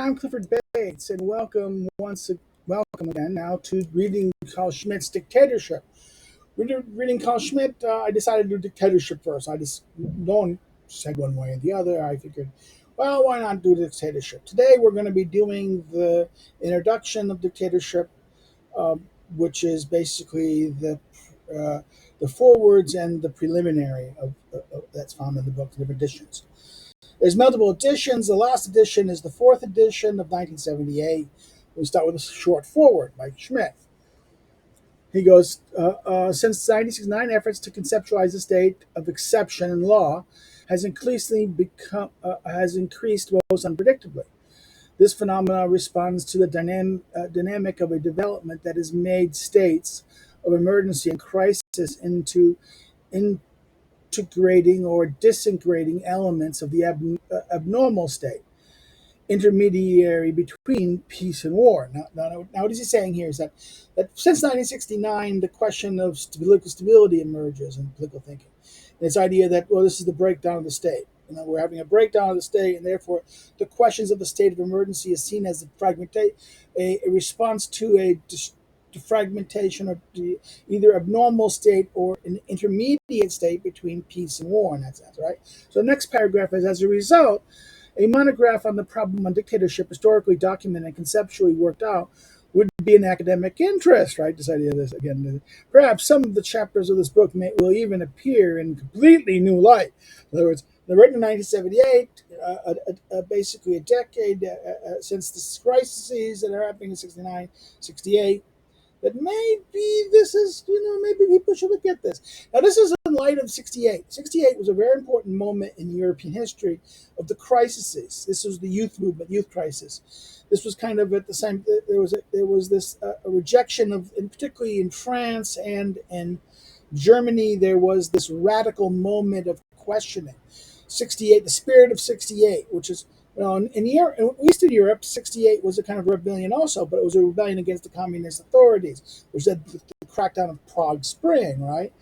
I'm Clifford Bates, and welcome again now to reading Carl Schmitt's Dictatorship. Reading Carl Schmitt, I decided to do Dictatorship first. No one said one way or the other. I figured, well, why not do Dictatorship? Today we're going to be doing the introduction of Dictatorship, which is basically the forewords and the preliminary that's found in the book, the different editions. There's multiple editions. The last edition is the fourth edition of 1978. We start with a short foreword by Schmitt. He goes, since 1969, efforts to conceptualize the state of exception in law has increased most unpredictably. This phenomenon responds to the dynamic of a development that has made states of emergency and crisis into integrating or disintegrating elements of the abnormal state, intermediary between peace and war. Now, what is he saying here is that since 1969, the question of political stability emerges in political thinking. And this idea that, well, this is the breakdown of the state. We're having a breakdown of the state, and therefore the questions of the state of emergency is seen as a response to a fragmentation of either abnormal state or an intermediate state between peace and war in that sense, right? So the next paragraph is, as a result, a monograph on the problem on dictatorship, historically documented and conceptually worked out, would be an academic interest, right? This idea of this, again, perhaps some of the chapters of this book will even appear in completely new light. In other words, they're written in 1978, basically a decade since the crises that are happening in 69, 68, that maybe this is, maybe people should look at this. Now, this is in light of 68. 68 was a very important moment in European history of the crises. This was the youth movement, youth crisis. This was kind of at the same, there was this a rejection of, and particularly in France and in Germany, there was this radical moment of questioning. 68, the spirit of 68, which is, in Eastern Europe, 68 was a kind of rebellion also, but it was a rebellion against the communist authorities, which led to the crackdown of Prague Spring, right?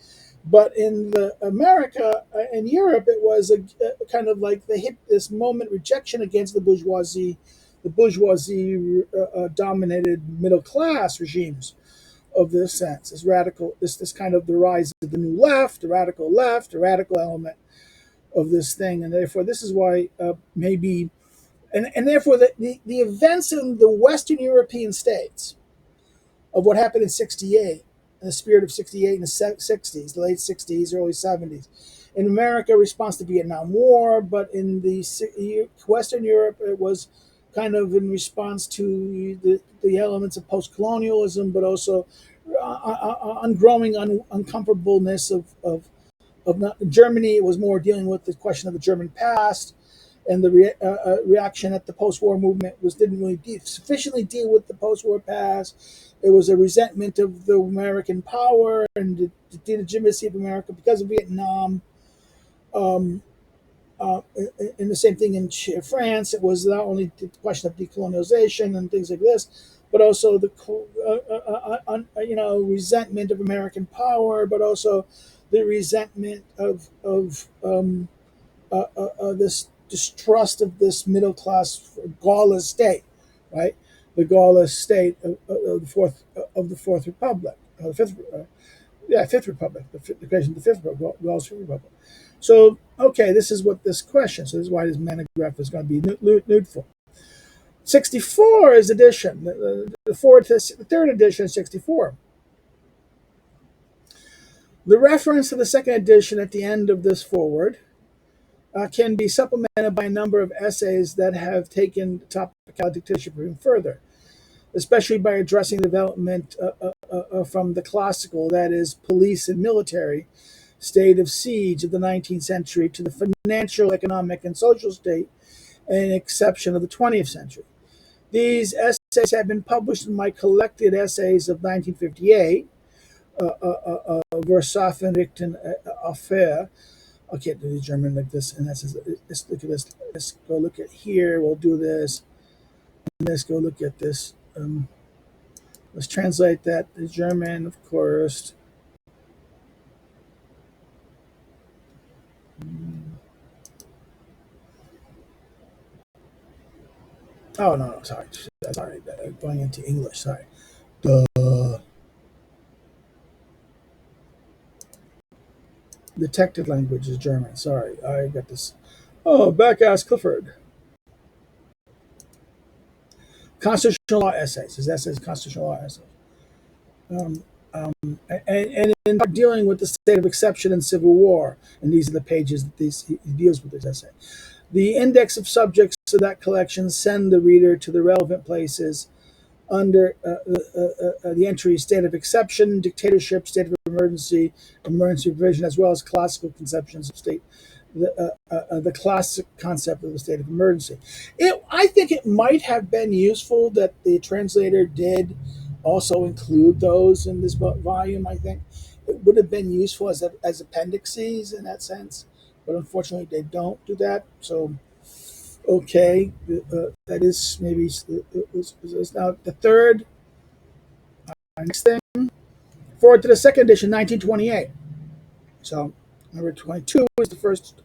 But in America, in Europe, it was a kind of like they hit this moment rejection against the bourgeoisie dominated middle class regimes of this sense, this radical, this kind of the rise of the new left, the radical element of this thing, and therefore this is why maybe. And therefore, the events in the Western European states of what happened in 68, in the spirit of 68 in the 60s, the late 60s, early 70s. In America, response to Vietnam War, but in the Western Europe, it was kind of in response to the elements of post-colonialism, but also growing uncomfortableness of Germany. It was more dealing with the question of the German past. And the reaction at the post-war movement didn't really sufficiently deal with the post-war past. It was a resentment of the American power and the delegitimacy of America because of Vietnam. And the same thing in France. It was not only the question of decolonization and things like this, but also the resentment of American power, but also the resentment of this distrust of this middle class Gaullist state, right? The Gaullist state of the Fourth Republic, Fifth Republic, the creation of the Fifth Republic, Gaullist Fifth Republic. So, okay, this is what this question. So this is why this monograph is going to be needful. 64 is edition. The third edition, 64. The reference to the second edition at the end of this foreword can be supplemented by a number of essays that have taken the topic of dictatorship even further, especially by addressing development from the classical, that is, police and military, state of siege of the 19th century to the financial, economic, and social state, an exception of the 20th century. These essays have been published in my collected essays of 1958, Versafenrichten Affair. I can't do the German like this, and that says, let's look at this. Let's go look at here. We'll do this. And let's go look at this. Let's translate that to German, of course. Oh no, sorry, sorry, going into English. Sorry. The detected language is German. Sorry, I got this. Oh, back ass Clifford. Constitutional law essays. His essays, constitutional law essays. Um, and in dealing with the state of exception in civil war, and these are the pages that he deals with this essay. The index of subjects to that collection send the reader to the relevant places under the entry state of exception, dictatorship, state of emergency, emergency provision, as well as classical conceptions of state, the classic concept of the state of emergency. I think it might have been useful that the translator did also include those in this volume. I think it would have been useful as appendices in that sense, but unfortunately they don't do that. So okay, that is maybe is now the third next thing. Forward to the second edition, 1928. So number 22 is the first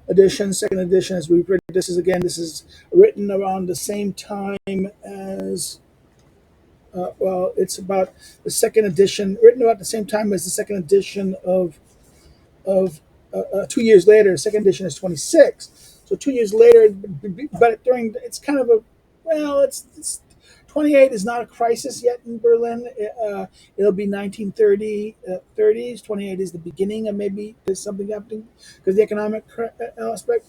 edition. Second edition, as we've written, this is written around the same time as. Well, it's about the second edition, written about the same time as the second edition of 2 years later. Second edition is 26. So 2 years later, but during it's kind of a well, it's 28 is not a crisis yet in Berlin. It'll be 1930s. 28 is the beginning of maybe there's something happening because the economic aspect.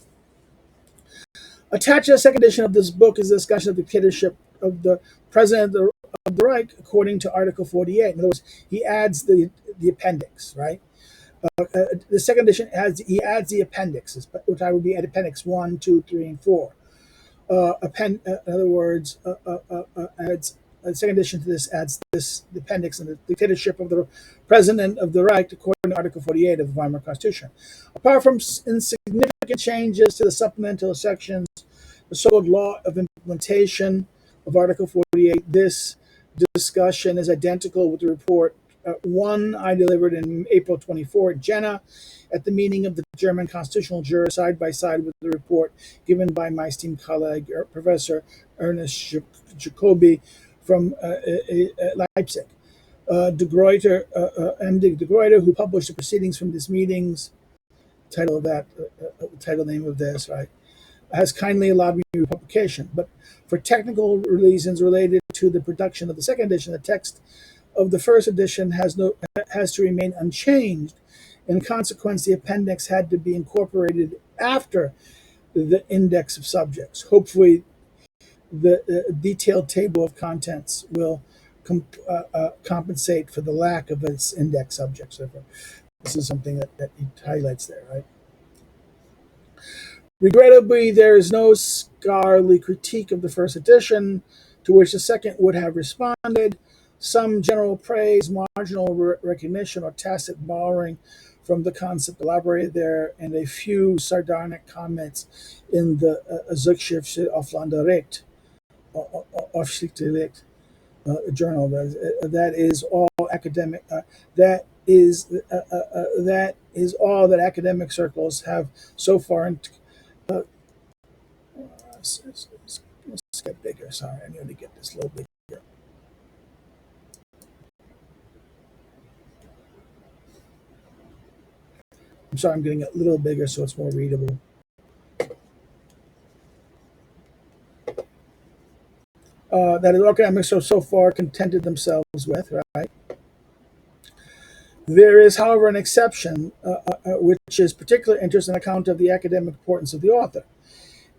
Attached to the second edition of this book is a discussion of the dictatorship of the president of the Reich according to Article 48. In other words, he adds the appendix, right? The second edition he adds the appendixes, which I would be at appendix 1, 2, 3, and 4. In other words, adds the second edition to this adds the appendix and the dictatorship of the president of the Reich according to Article 48 of the Weimar Constitution. Apart from insignificant changes to the supplemental sections, the so-called law of implementation of Article 48, this discussion is identical with the report one I delivered in April 24 at Jena at the meeting of the German constitutional jurors side by side with the report given by my esteemed colleague, Professor Ernest Jacobi from Leipzig. De Gruyter, MD De Gruyter, who published the proceedings from these meetings, title name of this, right, has kindly allowed me publication. But for technical reasons related to the production of the second edition, the text of the first edition has to remain unchanged. In consequence, the appendix had to be incorporated after the index of subjects. Hopefully, the detailed table of contents will compensate for the lack of its index subjects. This is something that he highlights there, right? Regrettably, there is no scholarly critique of the first edition to which the second would have responded. Some general praise, marginal recognition, or tacit borrowing from the concept elaborated there, and a few sardonic comments in the Zuchtschrift auf Landrecht, Aufsichtsrecht journal. That is all academic. That is all that academic circles have so far. Let's get bigger. Sorry, I need to get this a little bigger. I'm sorry, I'm getting it a little bigger so it's more readable. That is academics so far contented themselves with, right? There is, however, an exception, which is particular interest on account of the academic importance of the author.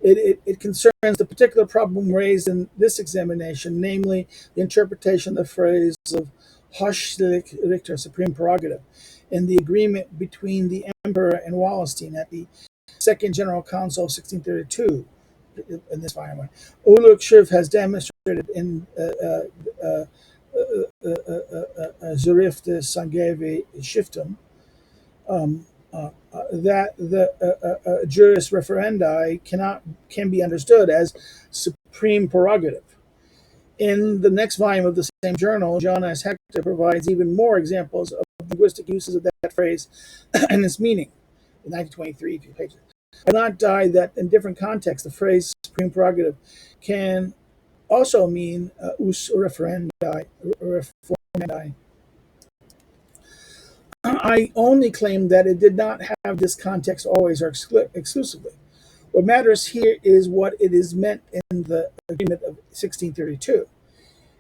It concerns the particular problem raised in this examination, namely the interpretation of the phrase of Hochrichter, supreme prerogative, in the agreement between the emperor and Wallenstein at the Second General Council of 1632. In this volume, Ulrich Schiff has demonstrated in Zurif de Sangevi Shiftum that the juris referendi can be understood as supreme prerogative. In the next volume of the same journal, Jonas Hector provides even more examples of linguistic uses of that phrase and its meaning. In 1923, few pages. I will not die that in different contexts, the phrase supreme prerogative can also mean us referendi. I only claim that it did not have this context always or exclusively. What matters here is what it is meant in the agreement of 1632.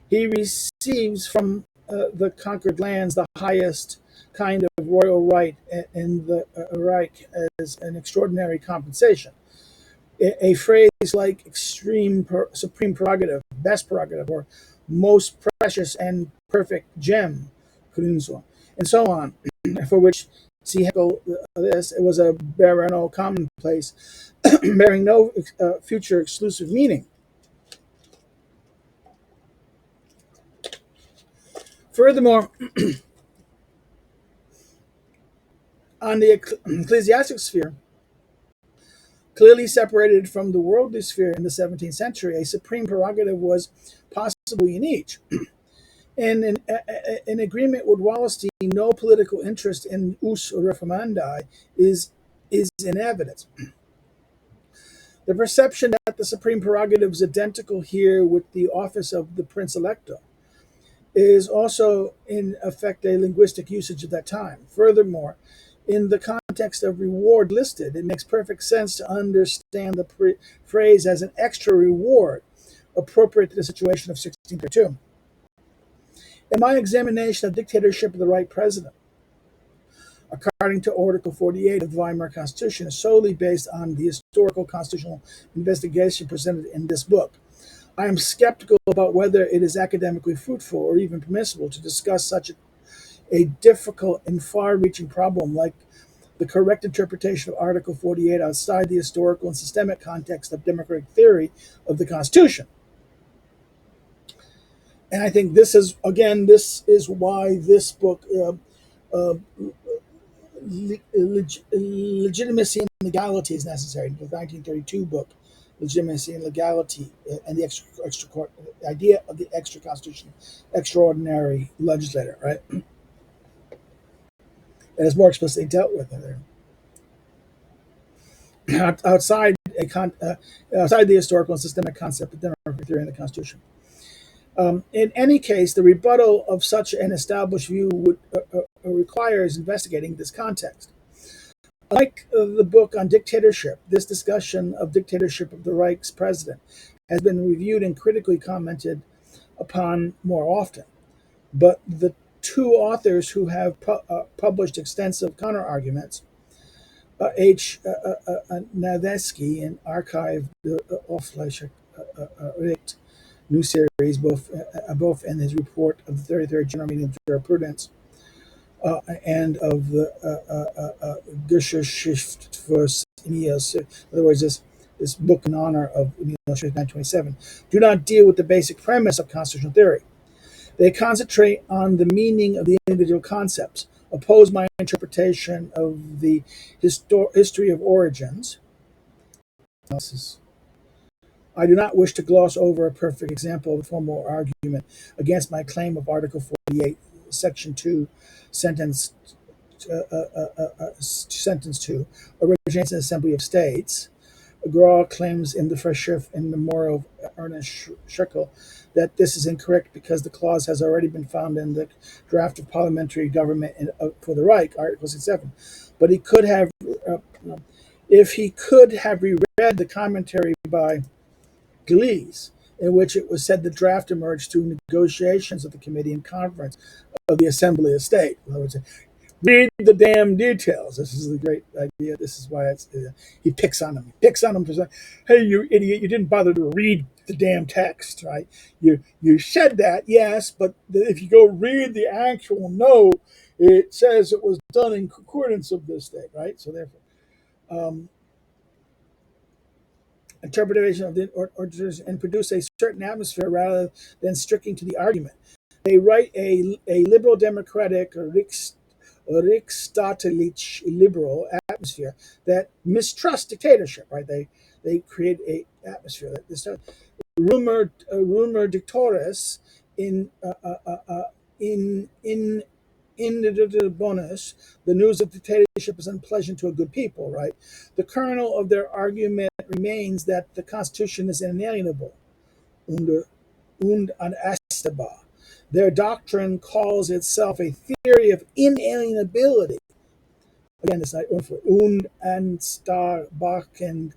He receives from the conquered lands the highest kind of royal right in the Reich as an extraordinary compensation. A phrase like supreme prerogative, best prerogative, or most precious and perfect gem, and so on, for which, see Heckel, this, it was a baronial commonplace, bearing no future exclusive meaning. Furthermore, on the ecclesiastic sphere, clearly separated from the worldly sphere in the 17th century, a supreme prerogative was possible in each. And in agreement with Wallerstein, no political interest in us reformandi is in evidence. The perception that the supreme prerogative is identical here with the office of the Prince Elector is also in effect a linguistic usage at that time. Furthermore, in the context of reward listed, it makes perfect sense to understand the phrase as an extra reward appropriate to the situation of 1632. In my examination of dictatorship of the right president, according to Article 48 of the Weimar Constitution, is solely based on the historical constitutional investigation presented in this book. I am skeptical about whether it is academically fruitful or even permissible to discuss such a difficult and far-reaching problem like the correct interpretation of Article 48 outside the historical and systemic context of democratic theory of the Constitution. And I think this is why this book, Legitimacy and Legality, is necessary. The 1932 book, Legitimacy and Legality, and the idea of the extra constitution, extraordinary legislator, right? And it's more explicitly dealt with in there. Outside the historical and systemic concept of democratic theory in the Constitution. In any case, the rebuttal of such an established view requires investigating this context. Like the book on dictatorship, this discussion of dictatorship of the Reich's president has been reviewed and critically commented upon more often. But the two authors who have published extensive counterarguments, H. Nadesky in Archive der Öffentlichen Recht, new series, both in his report of the 33rd General Meeting of Jurisprudence and of the Geschichte für Emil. In other words, this book in honor of Emil 927, do not deal with the basic premise of constitutional theory. They concentrate on the meaning of the individual concepts, oppose my interpretation of the history of origins. I do not wish to gloss over a perfect example of a formal argument against my claim of Article 48, Section 2, Sentence 2, originates in the Assembly of States. Graw claims in the Verschrift in Memorial of Ernest Schickel that this is incorrect because the clause has already been found in the draft of parliamentary government for the Reich, Article 67. But he could have, if he could have reread the commentary by Glees, in which it was said the draft emerged through negotiations of the committee and conference of the Assembly of State. In other words, read the damn details. This is the great idea. This is why he picks on him. He picks on him for saying, "Hey, you idiot! You didn't bother to read the damn text, right? You said that, yes, but if you go read the actual note, it says it was done in concordance of this thing, right? So therefore." Interpretation of the orders and produce a certain atmosphere rather than sticking to the argument. They write a liberal democratic or Riksstaatlich liberal atmosphere that mistrusts dictatorship, right? They create a atmosphere that this rumor dictatorus in the bonus, the news of dictatorship is unpleasant to a good people, right? The kernel of their argument remains that the Constitution is inalienable. Under und unastbar. Their doctrine calls itself a theory of inalienability. Again, it's like unanstarbaren.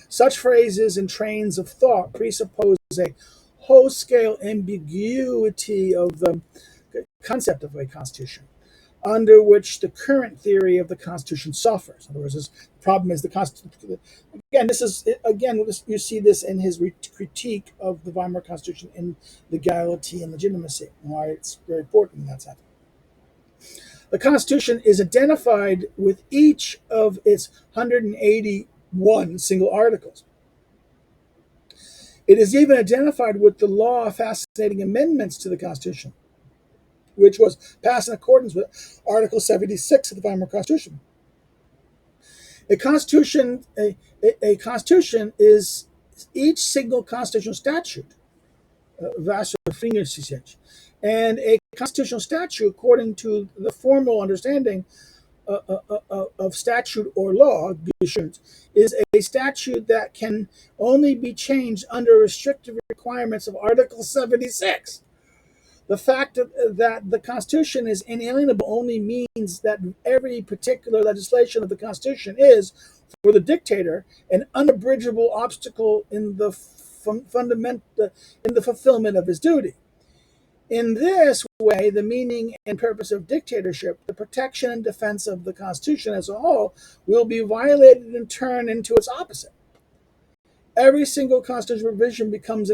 Such phrases and trains of thought presuppose a whole-scale ambiguity of the concept of a constitution, under which the current theory of the Constitution suffers. In other words, the problem is the Constitution. You see this in his critique of the Weimar Constitution in Legality and Legitimacy, and why it's very important in that sense. The Constitution is identified with each of its 181 single articles. It is even identified with the law of fascinating amendments to the Constitution, which was passed in accordance with Article 76 of the Weimar Constitution. A constitution is each single constitutional statute, and a constitutional statute, according to the formal understanding of statute or law, is a statute that can only be changed under restrictive requirements of Article 76. The fact that the Constitution is inalienable only means that every particular legislation of the Constitution is, for the dictator, an unabridgeable obstacle in the fulfillment of his duty. In this way, the meaning and purpose of dictatorship, the protection and defense of the Constitution as a whole, will be violated and turned into its opposite. Every single constitutional provision becomes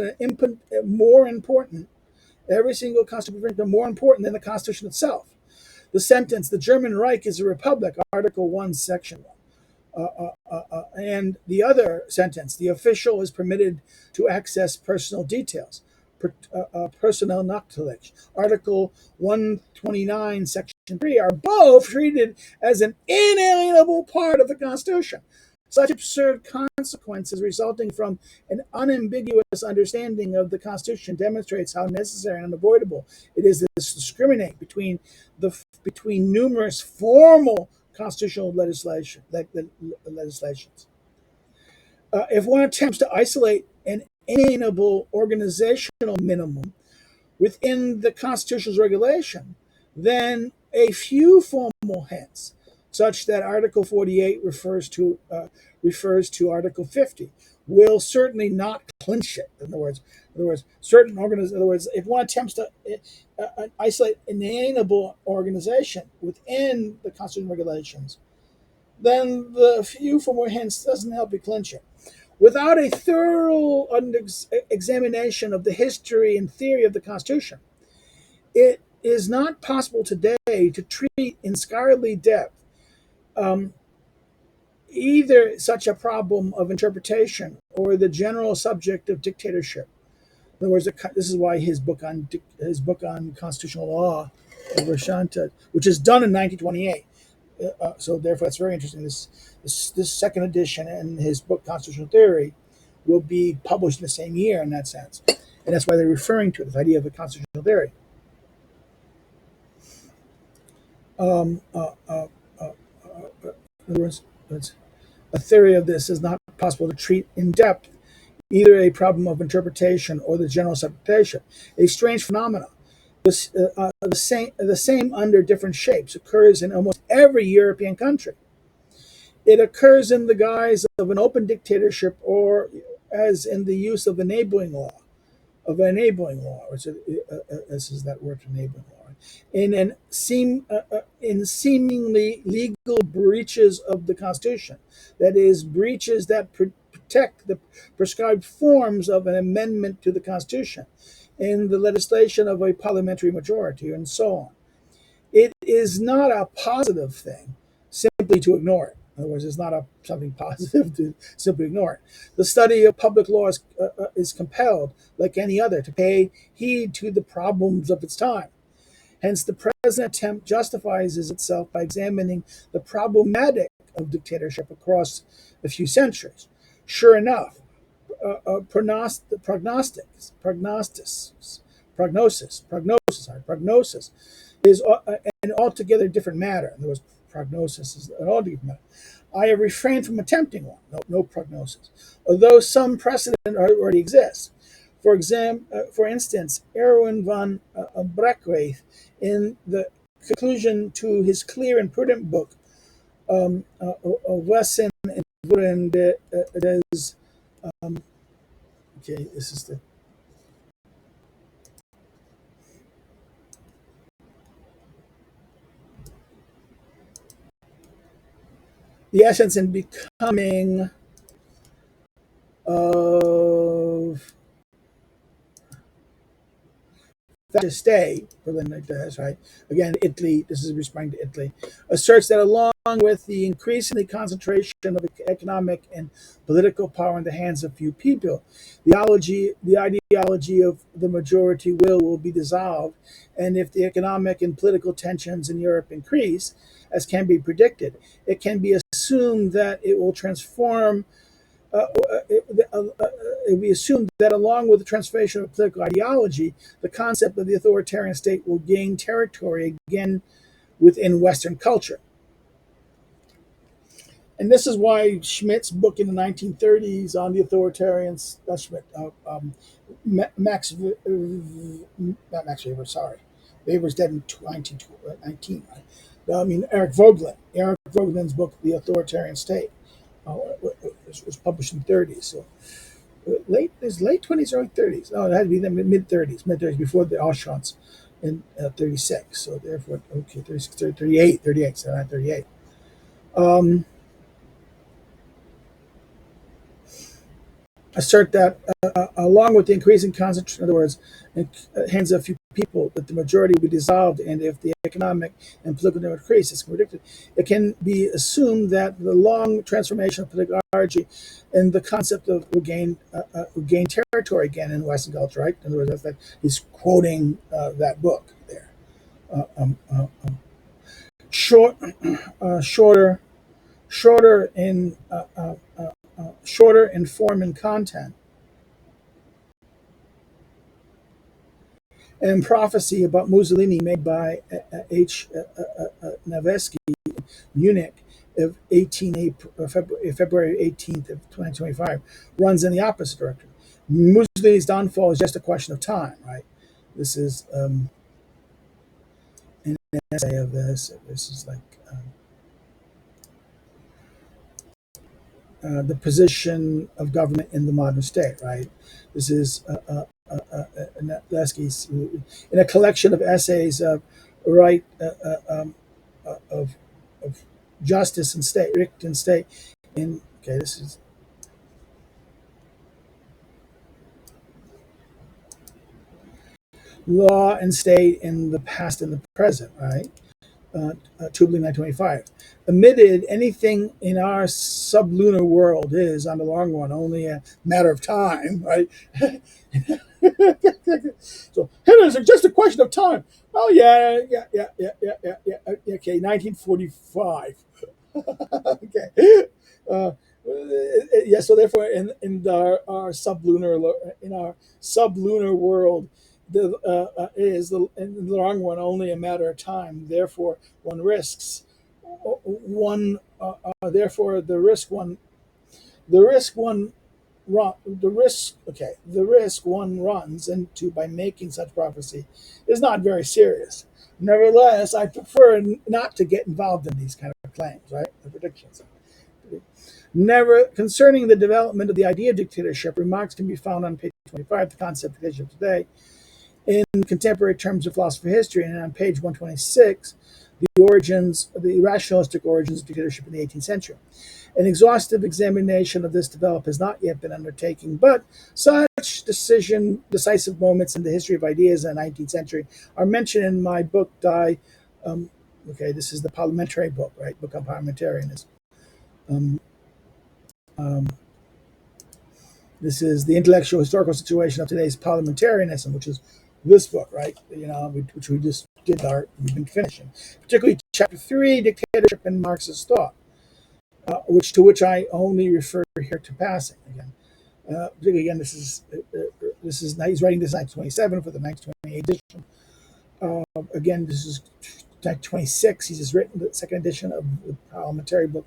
more important. Every single constitutional provision more important than the Constitution itself. The sentence, "The German Reich is a republic," Article 1, Section 1. And the other sentence, "The official is permitted to access personal details," Personal Nachteile, Article 129, Section 3, are both treated as an inalienable part of the Constitution. Such absurd consequences resulting from an unambiguous understanding of the Constitution demonstrates how necessary and unavoidable it is to discriminate between numerous formal constitutional legislations. If one attempts to isolate an inalienable organizational minimum within the Constitution's regulation, then a few formal hints, such that Article 48 refers to Article 50, will certainly not clinch it. In other words, if one attempts to isolate an inalienable organization within the Constitution regulations, then the few formal hints doesn't help you clinch it. Without a thorough examination of the history and theory of the Constitution, it is not possible today to treat in scholarly depth either such a problem of interpretation or the general subject of dictatorship. In other words, this is why his book on constitutional law, which is done in 1928. So therefore, it's very interesting. This second edition and his book Constitutional Theory will be published in the same year in that sense, and that's why they're referring to this idea of the constitutional theory. In other words, a theory of this is not possible to treat in depth either a problem of interpretation or the general interpretation. A strange phenomenon, the same under different shapes, occurs in almost every European country. It occurs in the guise of an open dictatorship or as in the use of enabling law, which is that word, enabling law, in seemingly legal breaches of the Constitution, that is, breaches that protect the prescribed forms of an amendment to the Constitution, in the legislation of a parliamentary majority, and so on. It is not a positive thing simply to ignore it. In other words, it's not something positive to simply ignore it. The study of public law is compelled, like any other, to pay heed to the problems of its time. Hence, the present attempt justifies itself by examining the problematic of dictatorship across a few centuries. Sure enough, prognosis is an altogether different matter. In other words, prognosis is an altogether different matter. I have refrained from attempting one, no prognosis, although some precedent already exists. For instance, Erwin von Brackway, in the conclusion to his clear and prudent book, Wesen and Wuren des, okay, this is the essence and becoming of that stay, Berlin, that's right. Again, Italy, this is responding to Italy, asserts that along with the increasing concentration of economic and political power in the hands of few people, the ideology of the majority will be dissolved, and if the economic and political tensions in Europe increase, as can be predicted, it can be assumed that it will transform we assume that along with the transformation of political ideology, the concept of the authoritarian state will gain territory again within Western culture. And this is why Schmitt's book in the 1930s on the authoritarians, Schmitt, Max, not Max Weber, sorry. Weber's dead in 1919, right? Eric Voegelin's book, The Authoritarian State, was published in the 30s. So late 20s, early 30s. No, it had to be the mid 30s before the Auschwitz in 36. So therefore, okay, 36, 38, so not 38. Assert that along with the increasing concentration, in other words, in hands of few people, that the majority will be dissolved, and if the economic and political increase is predicted, it can be assumed that the long transformation of political ideology and the concept of will gain territory again in Western culture, right? In other words, that he's quoting that book there. Short, shorter in shorter in form and content, and prophecy about Mussolini made by H. Navesky, Munich, of February 18th of 2025, runs in the opposite direction. Mussolini's downfall is just a question of time, right? This is an essay of this. This is like the position of government in the modern state, right? This is Lesky's in a collection of essays of right of justice and state, Richt and state. In okay, this is law and state in the past and the present, right? Tubling 925. Admitted, anything in our sublunar world is, on the long run, only a matter of time, right? So it is just a question of time. Oh yeah. Okay, 1945. Okay. Yeah. So therefore, in our sublunar world, the is the in the long run only a matter of time. Therefore, one risks one. Therefore, the risk one the risk one runs into by making such prophecy is not very serious. Nevertheless, I prefer not to get involved in these kind of claims, right? The predictions. Never concerning the development of the idea of dictatorship, remarks can be found on page 25, the concept of dictatorship today, in contemporary terms of philosophy history, and on page 126, the rationalistic origins of dictatorship in the 18th century. An exhaustive examination of this development has not yet been undertaken, but such decisive moments in the history of ideas in the 19th century are mentioned in my book, this is the parliamentary book, right? Book on parliamentarianism. This is the intellectual historical situation of today's parliamentarianism, which is this book, right? Which we just we've been finishing, particularly chapter 3, Dictatorship and Marxist Thought, which I only refer here to passing again. Again, this is he's writing this 1927 for the 1928 edition. Again, this is 1926. He's just written the second edition of the parliamentary book.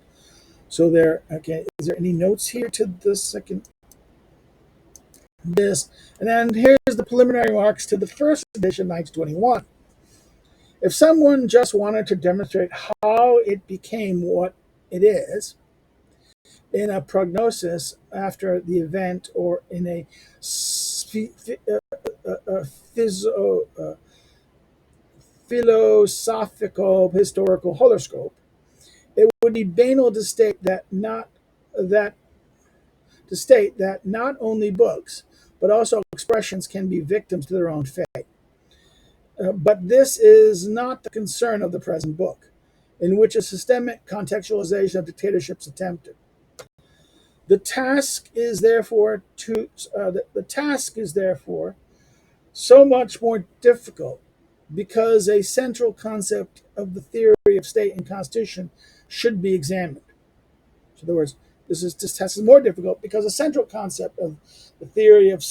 So there, okay, is there any notes here to the second? this, and then here's the preliminary remarks to the first edition, 1921. If someone just wanted to demonstrate how it became what it is in a prognosis after the event or in a philosophical historical horoscope, it would be banal to state that not only books but also expressions can be victims to their own fate. But this is not the concern of the present book, in which a systemic contextualization of dictatorship is attempted. The task is therefore so much more difficult because a central concept of the theory of state and constitution should be examined. So in other words, this test is more difficult because a central concept of the theory of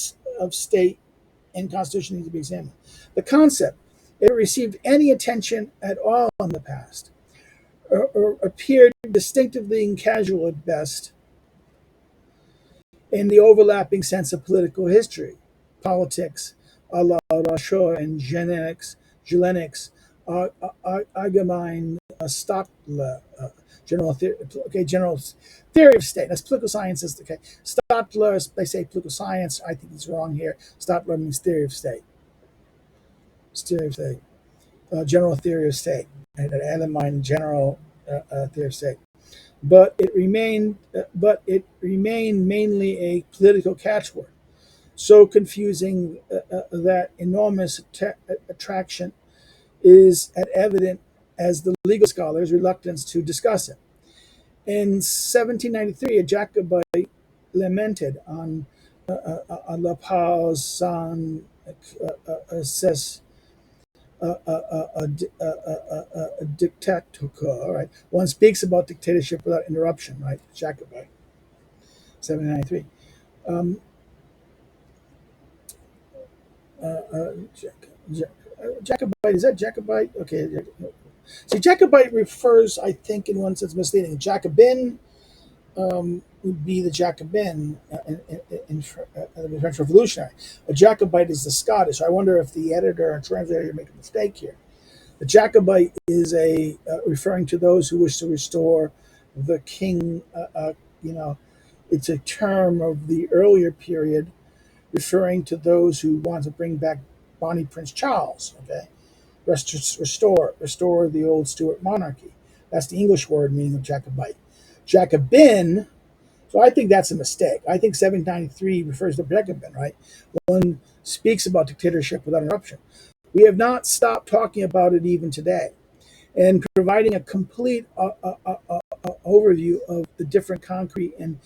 state and constitution needs to be examined. The concept, if it received any attention at all in the past, or appeared distinctively and casual at best in the overlapping sense of political history, politics, a la Rouge and Genetics, Allgemeine Stadtler, general theory of state. That's political sciences. Okay, Stadtler, they say political science. I think he's wrong here. Stadtler means theory of state. General theory of state, and Allgemeine general theory of state. But it remained mainly a political catchword, so confusing that enormous attraction is as evident as the legal scholars' reluctance to discuss it. In 1793, a Jacobite lamented on La Pause sans cesse a dictator, right? One speaks about dictatorship without interruption, right? Jacobite, 1793. Um, Jacobite, is that Jacobite? Okay. See, Jacobite refers, I think, in one sense, misleading. Jacobin would be the Jacobin in the French Revolutionary. A Jacobite is the Scottish. I wonder if the editor or translator made a mistake here. The Jacobite is referring to those who wish to restore the king. It's a term of the earlier period, referring to those who want to bring back Bonnie Prince Charles. Okay, restore the old Stuart monarchy. That's the English word meaning of Jacobite. Jacobin. So I think that's a mistake. I think 1793 refers to Jacobin, right? One speaks about dictatorship without interruption. We have not stopped talking about it even today. And providing a complete overview of the different concrete and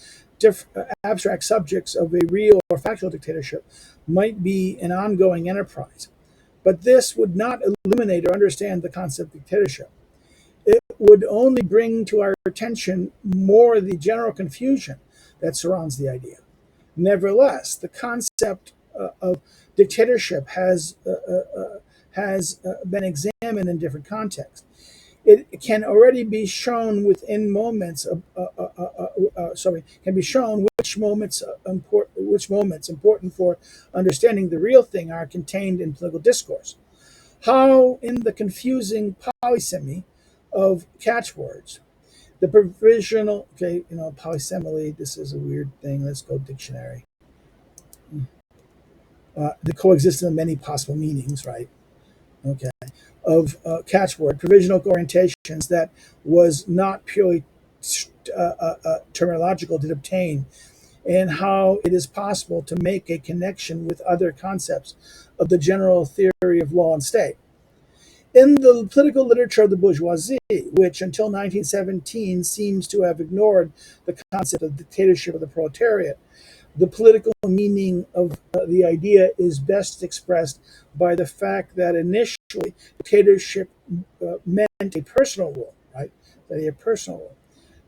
abstract subjects of a real or factual dictatorship might be an ongoing enterprise. But this would not illuminate or understand the concept of dictatorship. It would only bring to our attention more the general confusion that surrounds the idea. Nevertheless, the concept of dictatorship has been examined in different contexts. It can already be shown within moments can be shown which moments important for understanding the real thing are contained in political discourse. How in the confusing polysemy of catchwords, the provisional, polysemily, this is a weird thing. Let's go dictionary. The coexistence of many possible meanings, right? Okay. Of catchword, provisional orientations that was not purely terminological to obtain, and how it is possible to make a connection with other concepts of the general theory of law and state. In the political literature of the bourgeoisie, which until 1917 seems to have ignored the concept of dictatorship of the proletariat, the political meaning of the idea is best expressed by the fact that initially dictatorship meant a personal rule, right? A personal rule,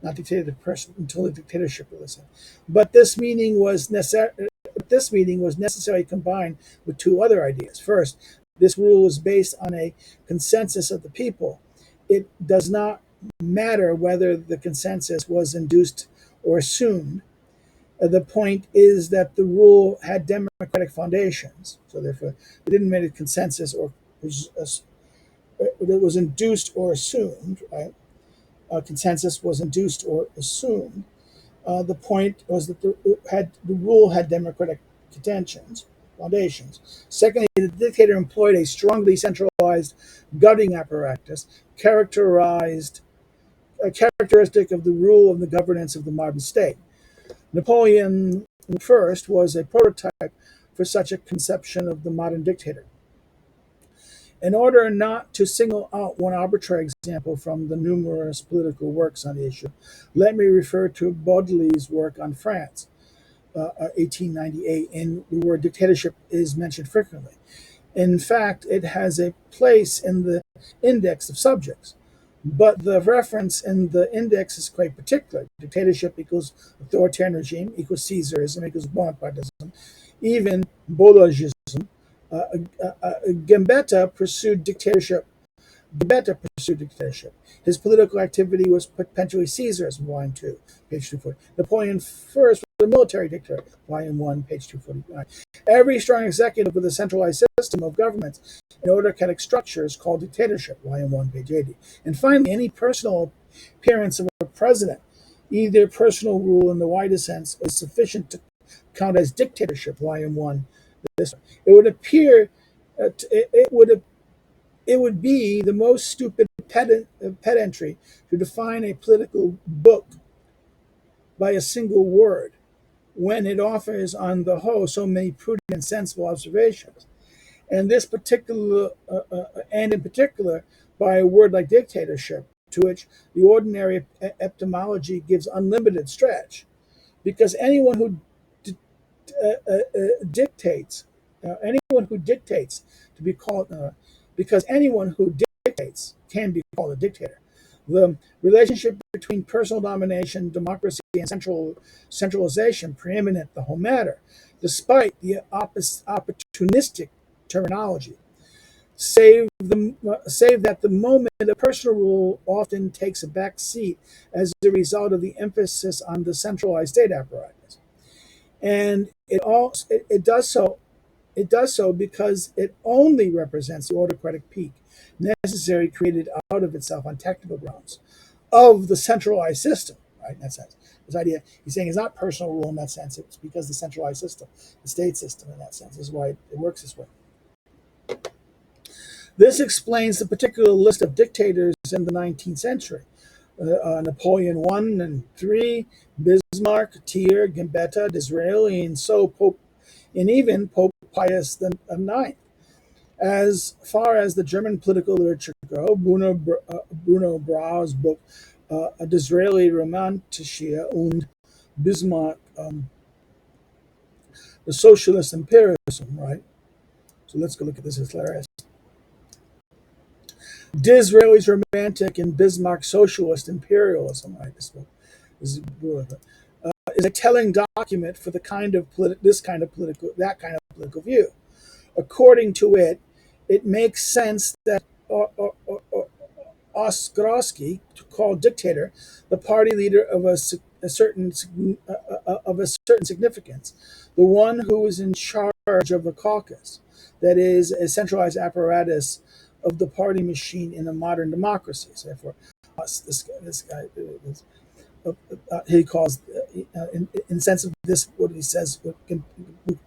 not dictated until the dictatorship was in. But this meaning was necessarily combined with two other ideas. First, this rule is based on a consensus of the people. It does not matter whether the consensus was induced or assumed, The point is that the rule had democratic foundations, so therefore it didn't make a consensus or it was induced or assumed. Right, consensus was induced or assumed. The point was that the rule had democratic foundations. Secondly, the dictator employed a strongly centralized governing apparatus, characteristic of the rule of the governance of the modern state. Napoleon I was a prototype for such a conception of the modern dictator. In order not to single out one arbitrary example from the numerous political works on the issue, let me refer to Baudelaires' work on France, 1898, and the word dictatorship is mentioned frequently. In fact, it has a place in the index of subjects, but the reference in the index is quite particular. Dictatorship equals authoritarian regime, equals Caesarism, equals Bonapartism, even Bollogism. Gambetta pursued dictatorship. His political activity was potentially Caesarism, volume 2, page 240. Napoleon I was a military dictator, volume 1, page 249. Every strong executive with a centralized system of governments in autocratic structure is called dictatorship, volume 1, page 80. And finally, any personal appearance of a president, either personal rule in the widest sense, is sufficient to count as dictatorship, volume 1. This it would appear it would be the most stupid pedantry to define a political book by a single word when it offers on the whole so many prudent and sensible observations. And in particular by a word like dictatorship, to which the ordinary etymology gives unlimited stretch, because anyone who dictates, anyone who dictates to be called, because anyone who dictates can be called a dictator. The relationship between personal domination, democracy, and centralization preeminent the whole matter, despite the opportunistic terminology. Save that the moment of personal rule often takes a back seat as a result of the emphasis on the centralized state apparatus. And it does so because it only represents the autocratic peak necessary created out of itself on technical grounds of the centralized system, right? In that sense, this idea he's saying is not personal rule in that sense. It's because the centralized system, the state system, in that sense, is why it works this way. This explains the particular list of dictators in the 19th century. Napoleon I and III, Bismarck, Thiers, Gambetta, Disraeli, and even Pope Pius IX. As far as the German political literature go, Bruno Brau's book, Disraeli Romantische und Bismarck, the Socialist Imperialism, right? So let's go look at this. It's hilarious. Disraeli's Romantic and Bismarck's Socialist Imperialism, right? This book is a telling document for that kind of political view. According to it, it makes sense that Ostrowski, called dictator, the party leader of a certain significance, the one who is in charge of the caucus, that is, a centralized apparatus of the party machine in a modern democracy. So therefore, he calls, in the sense of this, what he says, what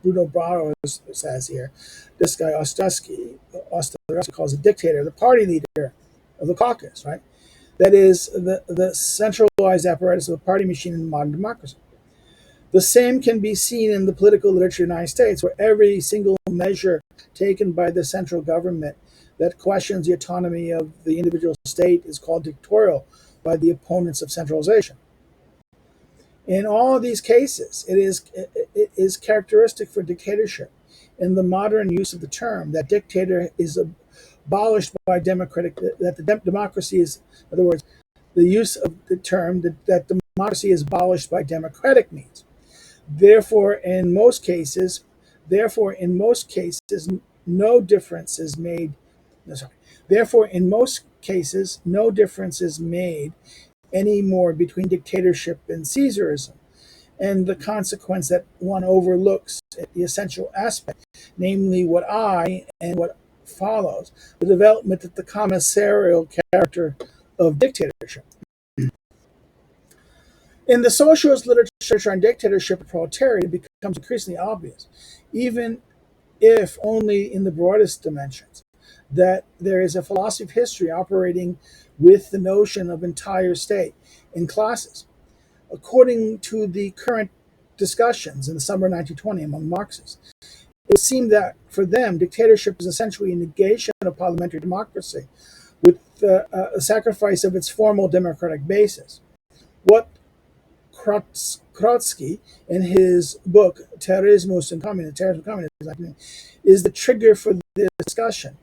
Bruno Brau says here, this guy Ostrowski calls a dictator, the party leader of the caucus, right? That is the centralized apparatus of the party machine in a modern democracy. The same can be seen in the political literature of the United States, where every single measure taken by the central government that questions the autonomy of the individual state is called dictatorial by the opponents of centralization. In all of these cases, it is characteristic for dictatorship, in the modern use of the term, that dictator is abolished by democratic, that the democracy is, in other words, the use of the term that democracy is abolished by democratic means. Therefore, in most cases, no difference is made. Therefore, in most cases, no difference is made any more between dictatorship and Caesarism, and the consequence that one overlooks the essential aspect, namely what and what follows, the development of the commissarial character of dictatorship. In the socialist literature on dictatorship and proletariat, it becomes increasingly obvious, even if only in the broadest dimensions, that there is a philosophy of history operating with the notion of entire state in classes. According to the current discussions in the summer of 1920 among Marxists, it seemed that for them, dictatorship is essentially a negation of parliamentary democracy with a sacrifice of its formal democratic basis. What Trotsky, in his book Terrorismus and Communism, is the trigger for the discussion,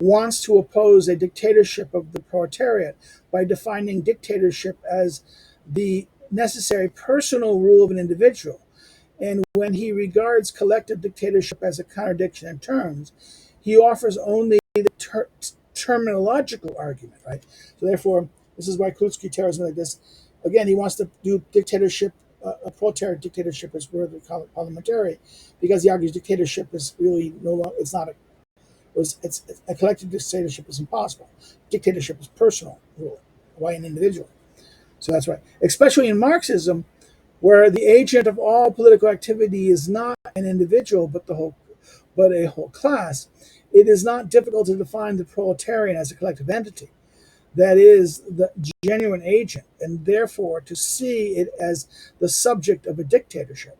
wants to oppose a dictatorship of the proletariat by defining dictatorship as the necessary personal rule of an individual. And when he regards collective dictatorship as a contradiction in terms, he offers only the terminological argument, right? So therefore, this is why Klutsky tells me like this. Again, he wants to do dictatorship, a proletariat dictatorship is where they call it parliamentary, because he argues dictatorship is really no longer, it's not it's a collective dictatorship is impossible. Dictatorship is personal rule by an individual. So that's right. Especially in Marxism, where the agent of all political activity is not an individual but a whole class, it is not difficult to define the proletarian as a collective entity that is the genuine agent, and therefore to see it as the subject of a dictatorship.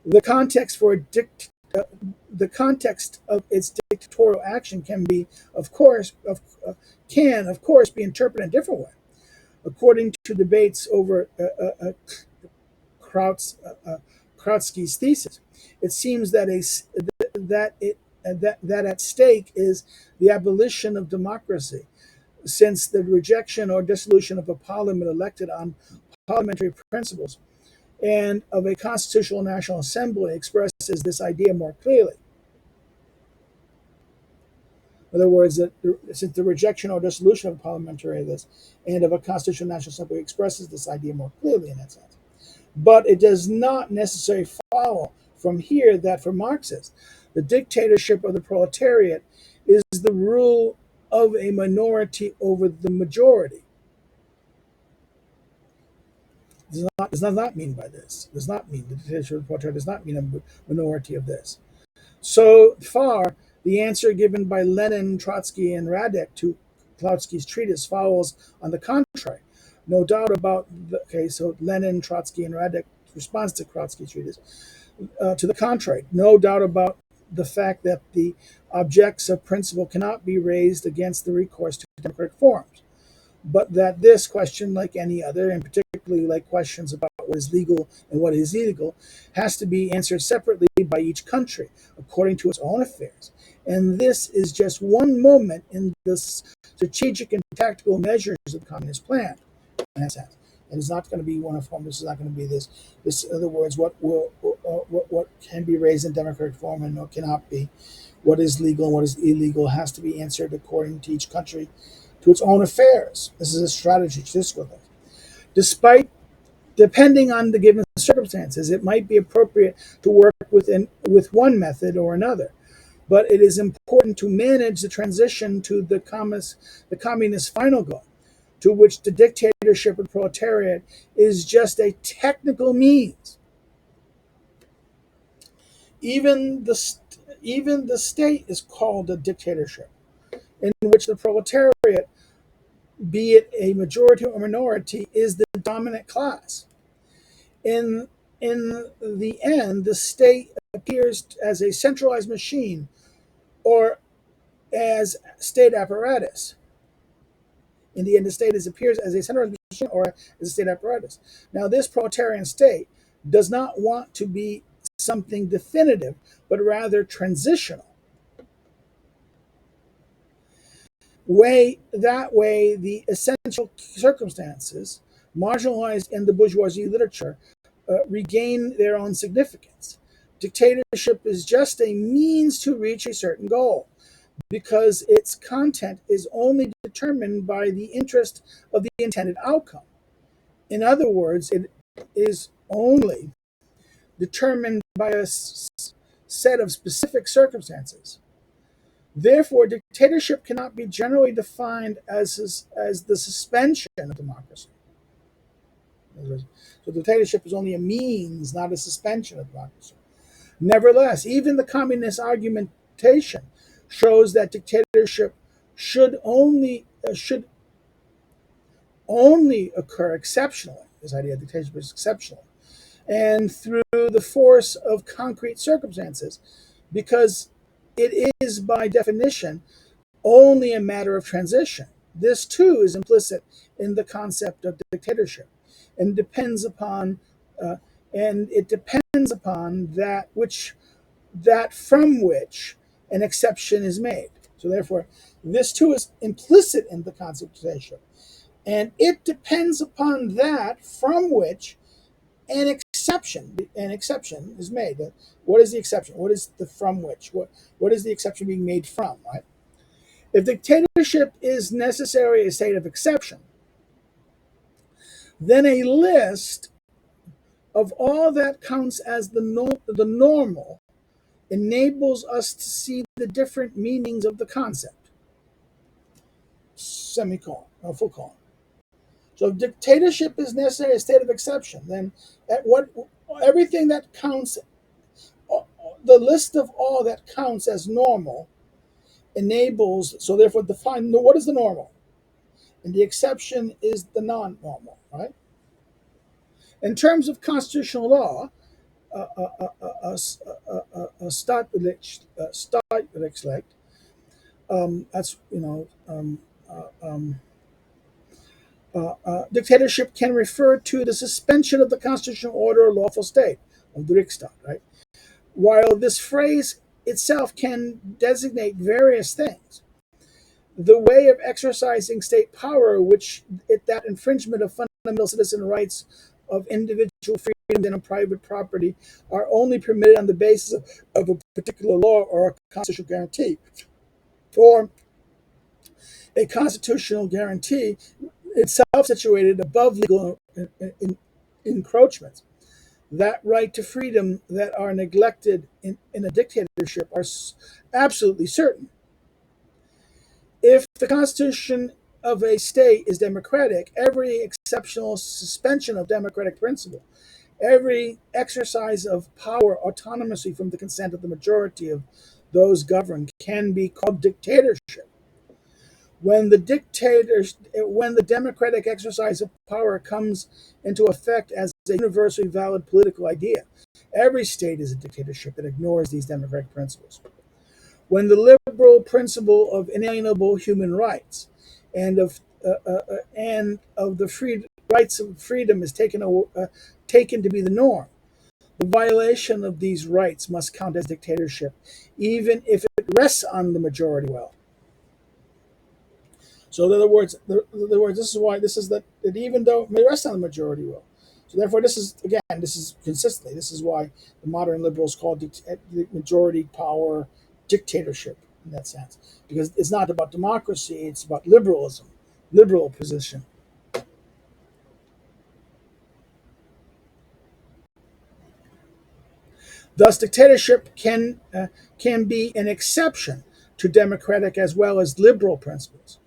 The context for the context of its dictatorial action can of course be interpreted in a different way. According to debates over Kautsky's thesis, it seems that that at stake is the abolition of democracy, since the rejection or dissolution of a parliament elected on parliamentary principles and of a constitutional national assembly expresses this idea more clearly. In other words, that since the rejection or dissolution of parliamentary this and of a constitutional national assembly expresses this idea more clearly in that sense. But it does not necessarily follow from here that for Marxists, the dictatorship of the proletariat is the rule of a minority over the majority. Does not mean by this. Does not mean the dictatorship of the proletariat does not mean a minority of this. So far, the answer given by Lenin, Trotsky, and Radek to Kautsky's treatise follows on the contrary. No doubt about so Lenin, Trotsky, and Radek responds to Kautsky's treatise. To the contrary, no doubt about the fact that the objects of principle cannot be raised against the recourse to democratic forms, but that this question, like any other, and particularly like questions about what is legal and what is illegal, has to be answered separately by each country according to its own affairs. And this is just one moment in the strategic and tactical measures of the Communist plan. In that sense, it is not going to be uniform. This is not going to be this. In other words, what can be raised in democratic form and what cannot be, what is legal and what is illegal, has to be answered according to each country to its own affairs. This is a strategy, statistical thing. Depending on the given circumstances, it might be appropriate to work with one method or another, but it is important to manage the transition to the communist final goal, to which the dictatorship of the proletariat is just a technical means. Even the state is called a dictatorship, in which the proletariat, be it a majority or minority, is the dominant class. In the end, the state appears as a centralized machine or as state apparatus. In the end, the state appears as a centralized machine or as a state apparatus. Now, this proletarian state does not want to be something definitive, but rather transitional. That way, the essential circumstances marginalized in the bourgeoisie literature regain their own significance. Dictatorship is just a means to reach a certain goal, because its content is only determined by the interest of the intended outcome. In other words, it is only determined by a set of specific circumstances. Therefore, dictatorship cannot be generally defined as the suspension of democracy. So dictatorship is only a means, not a suspension of democracy. Nevertheless, even the communist argumentation shows that dictatorship should only occur exceptionally. This idea of dictatorship is exceptional, and through the force of concrete circumstances, because it is by definition only a matter of transition. This too is implicit in the concept of dictatorship, and depends upon it depends upon that from which an exception is made. So therefore, this too is implicit in the concept of dictatorship, and it depends upon that from which an exception is made. What is the exception? What is the from which? What is the exception being made from? Right? If dictatorship is necessarily a state of exception, then a list of all that counts as the normal enables us to see the different meanings of the concept. Semicolon, no full colon. So if dictatorship is necessarily a state of exception, then everything that counts, the list of all that counts as normal enables, so therefore define what is the normal, and the exception is the non-normal, right? In terms of constitutional law, Staatsrecht, that's dictatorship can refer to the suspension of the constitutional order or lawful state of the Riksdag, right? While this phrase itself can designate various things, the way of exercising state power, that infringement of fundamental citizen rights of individual freedom and of private property are only permitted on the basis of a particular law or a constitutional guarantee. For a constitutional guarantee itself situated above legal encroachments. That right to freedom that are neglected in a dictatorship are absolutely certain. If the constitution of a state is democratic, every exceptional suspension of democratic principle, every exercise of power autonomously from the consent of the majority of those governed can be called dictatorship. When the democratic exercise of power comes into effect as a universally valid political idea, every state is a dictatorship that ignores these democratic principles. When the liberal principle of inalienable human rights and of the free rights of freedom is taken to be the norm, the violation of these rights must count as dictatorship, even if it rests on the majority will. So in other words, this is why this is that even though it may rest on the majority will. So therefore, this is consistently, this is why the modern liberals call majority power dictatorship in that sense, because it's not about democracy, it's about liberalism, liberal position. Thus, dictatorship can be an exception to democratic as well as liberal principles,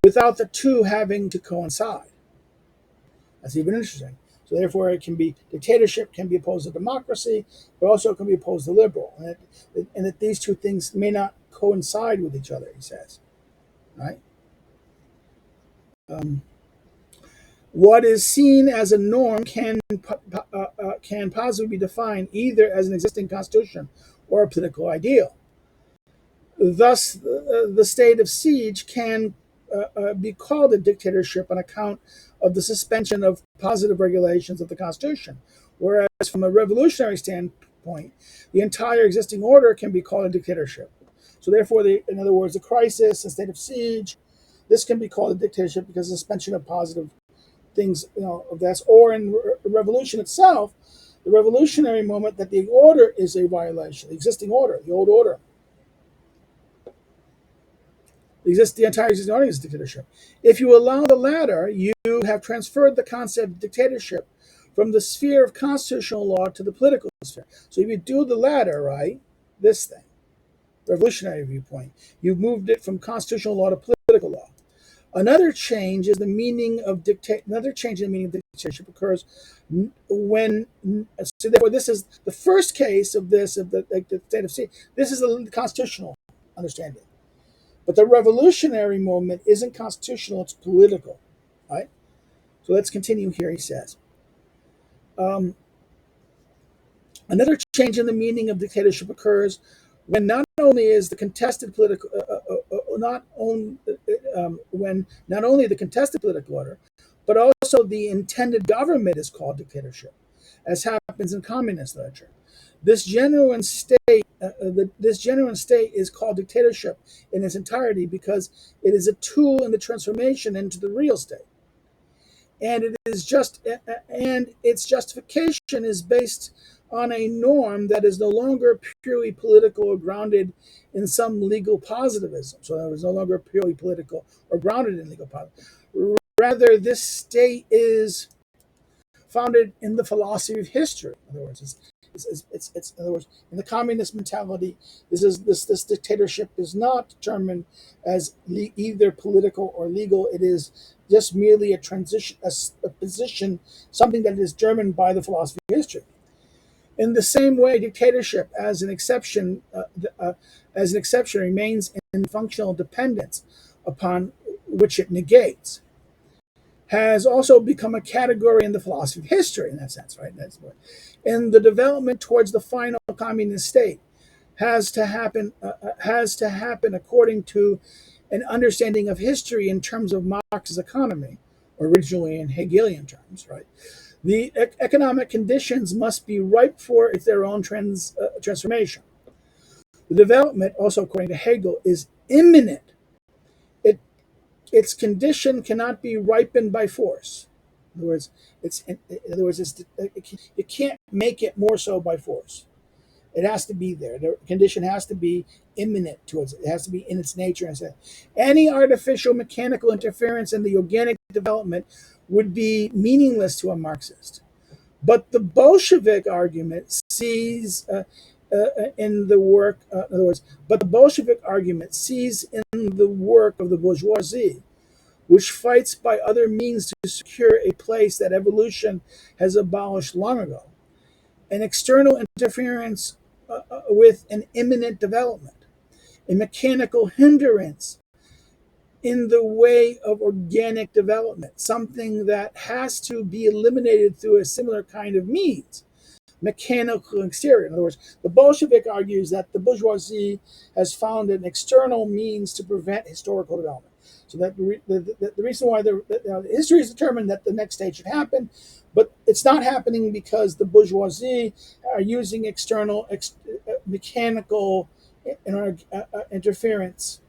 without the two having to coincide. That's even interesting. So therefore, dictatorship can be opposed to democracy, but also can be opposed to liberal, and that these two things may not coincide with each other. He says, right? What is seen as a norm can possibly be defined either as an existing constitution or a political ideal. Thus, the state of siege can be called a dictatorship on account of the suspension of positive regulations of the Constitution, whereas from a revolutionary standpoint, the entire existing order can be called a dictatorship. So therefore, in other words, a crisis, a state of siege, this can be called a dictatorship because of the suspension of positive things, of that. Or in revolution itself, the revolutionary moment, that the order is a violation, the existing order, the old order. The entire existing audience is dictatorship. If you allow the latter, you have transferred the concept of dictatorship from the sphere of constitutional law to the political sphere. So if you do the latter, right, this thing, revolutionary viewpoint, you've moved it from constitutional law to political law. Another change is the meaning of Another change in the meaning of dictatorship occurs when. So therefore, this is the first case of this of the state of sea. This is a constitutional understanding, but the revolutionary moment isn't constitutional; it's political, right? So let's continue here. He says, um, another change in the meaning of dictatorship occurs when not only is the contested political not on, when not only the contested political order, but also the intended government is called dictatorship, as happens in communist literature. This genuine state, this genuine state is called dictatorship in its entirety because it is a tool in the transformation into the real state, and it is just and its justification is based on a norm that is no longer purely political or grounded in some legal positivism. So it was no longer purely political or grounded in legal positivism. Rather, this state is founded in the philosophy of history. In other words, in other words, in the communist mentality, this dictatorship is not determined as either political or legal. It is just merely a transition, a position, something that is determined by the philosophy of history. In the same way, dictatorship, as an exception, remains in functional dependence upon which it negates, has also become a category in the philosophy of history in that sense, right? And the development towards the final communist state has to happen according to an understanding of history in terms of Marx's economy, originally in Hegelian terms, right? The economic conditions must be ripe for their own transformation. The development, also according to Hegel, is imminent. Its condition cannot be ripened by force. In other words, you can't make it more so by force. It has to be there. The condition has to be imminent to it. It has to be in its nature. Any artificial mechanical interference in the organic development would be meaningless to a Marxist. But the Bolshevik argument sees in the work, in other words, but the Bolshevik argument sees in the work of the bourgeoisie, which fights by other means to secure a place that evolution has abolished long ago, an external interference with an imminent development, a mechanical hindrance in the way of organic development, something that has to be eliminated through a similar kind of means, mechanical exterior. In other words, the Bolshevik argues that the bourgeoisie has found an external means to prevent historical development. So that the reason why the history is determined that the next stage should happen, but it's not happening because the bourgeoisie are using external mechanical interference,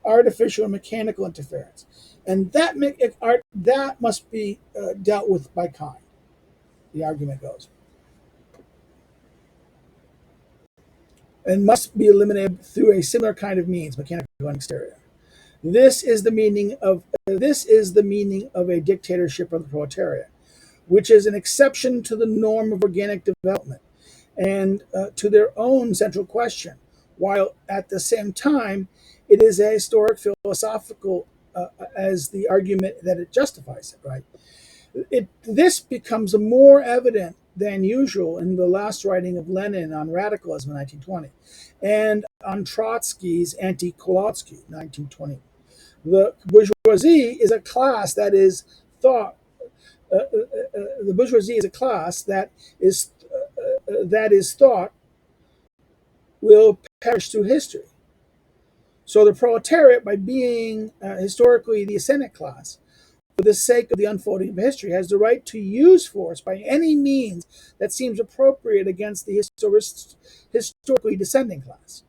artificial and mechanical interference, and that must be dealt with by kind. The argument goes, and must be eliminated through a similar kind of means, mechanical and exterior. This is the meaning of a dictatorship of the proletariat, which is an exception to the norm of organic development and to their own central question, while at the same time it is a historic philosophical as the argument that it justifies it, right? This becomes more evident than usual in the last writing of Lenin on radicalism in 1920 and on Trotsky's Anti-Kolotsky, 1920. The bourgeoisie is a class that is thought. The bourgeoisie is a class that is thought will perish through history. So the proletariat, by being historically the ascendant class, for the sake of the unfolding of history, has the right to use force by any means that seems appropriate against the historically descending class.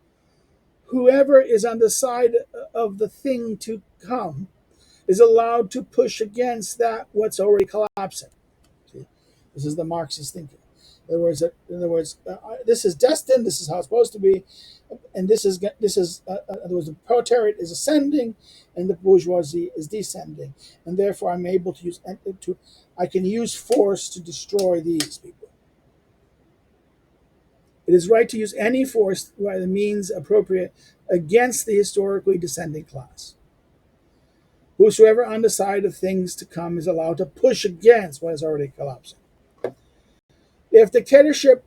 Whoever is on the side of the thing to come is allowed to push against that what's already collapsing. See, this is the Marxist thinking. In other words, this is destined. This is how it's supposed to be, and this is in other words, the proletariat is ascending, and the bourgeoisie is descending, and therefore I'm able to I can use force to destroy these people. It is right to use any force by the means appropriate against the historically descending class. Whosoever on the side of things to come is allowed to push against what is already collapsing. If dictatorship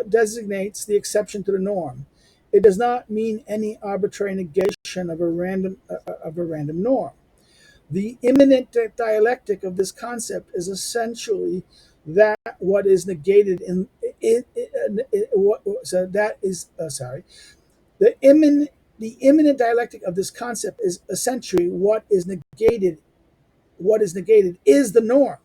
designates the exception to the norm, it does not mean any arbitrary negation of a random norm. The immanent dialectic of this concept is essentially that what is negated the immanent dialectic of this concept is essentially what is negated. What is negated is the norm,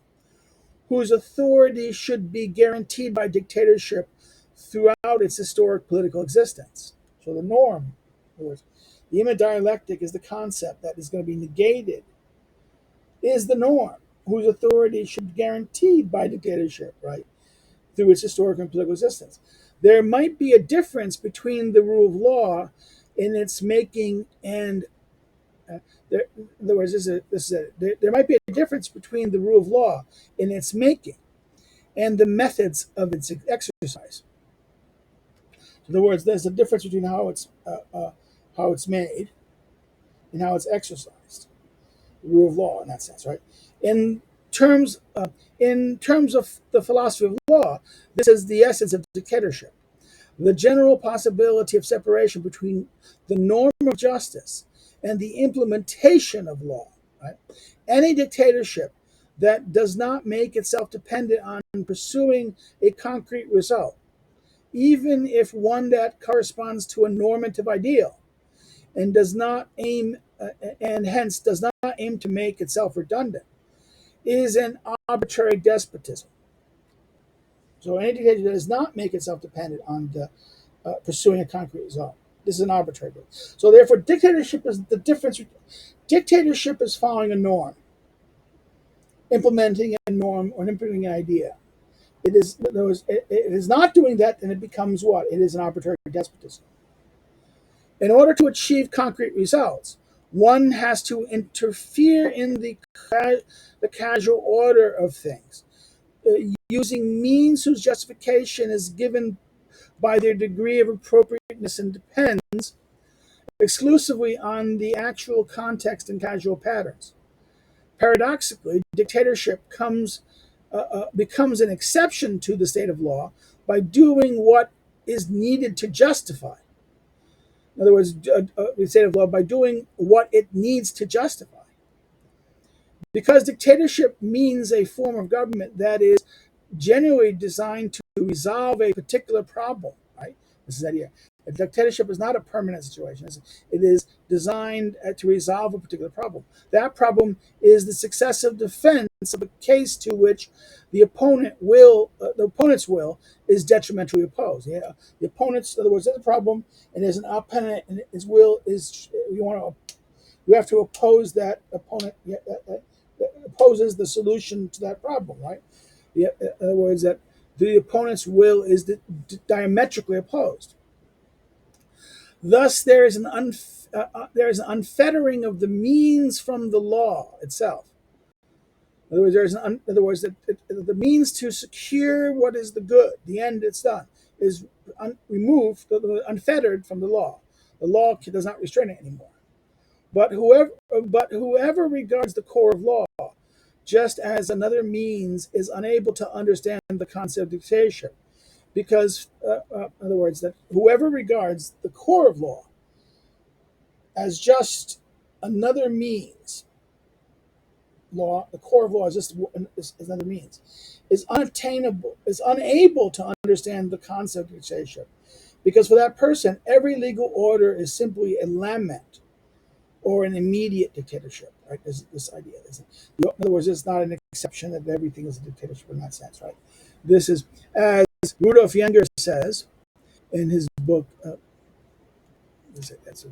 whose authority should be guaranteed by dictatorship throughout its historic political existence. So the norm, in other words, the immanent dialectic is the concept that is going to be negated, is the norm, whose authority should be guaranteed by dictatorship, right, through its historic and political existence. There might be a difference between the rule of law in its making and in other words, there might be a difference between the rule of law in its making and the methods of its exercise. In other words, there's a difference between how it's made and how it's exercised. The rule of law, in that sense, right? In terms of the philosophy of law, this is the essence of dictatorship. The general possibility of separation between the norm of justice and the implementation of law. Right? Any dictatorship that does not make itself dependent on pursuing a concrete result, even if one that corresponds to a normative ideal, and does not aim and hence does not aim to make itself redundant, is an arbitrary despotism. So any dictatorship that does not make itself dependent on pursuing a concrete result, this is an arbitrary. So therefore, dictatorship is the difference. Dictatorship is following a norm, implementing a norm or implementing an idea. It is not doing that, and it becomes what? It is an arbitrary despotism. In order to achieve concrete results, one has to interfere in the casual order of things, using means whose justification is given by their degree of appropriateness and depends exclusively on the actual context and casual patterns. Paradoxically, dictatorship becomes an exception to the state of law by doing what is needed to justify. In other words, the state of law by doing what it needs to justify. Because dictatorship means a form of government that is generally designed to resolve a particular problem, right? This is the idea. A dictatorship is not a permanent situation. It is designed to resolve a particular problem. That problem is the successive defense of a case to which the opponent's will is detrimentally opposed. Yeah, the opponent's, in other words, there's a problem, and there's an opponent, and his will is you have to oppose that opponent that opposes the solution to that problem, right? In other words, that the opponent's will is diametrically opposed. Thus, there is an unfettering of the means from the law itself. In other words, the means to secure what is the good, the end it's done, is removed, unfettered from the law. The law does not restrain it anymore. But whoever regards the core of law, just as another means, is unable to understand the concept of dictatorship. Because, in other words, that whoever regards the core of law as just another means, the core of law is just another means, is unable to understand the concept of dictatorship. Because for that person, every legal order is simply a lament or an immediate dictatorship, right? There's this idea. In other words, it's not an exception that everything is a dictatorship in that sense, right? This is, as Rudolf Younger says in his book, that's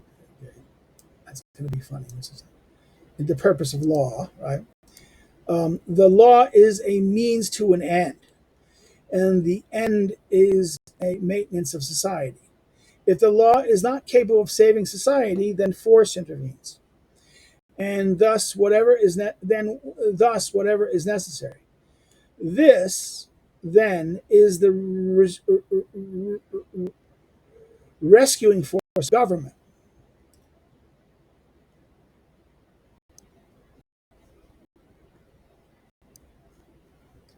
going to be funny. This is The Purpose of Law, right? The law is a means to an end. and the end is a maintenance of society. If the law is not capable of saving society, then force intervenes, and thus whatever is necessary. This then is the rescuing force of government.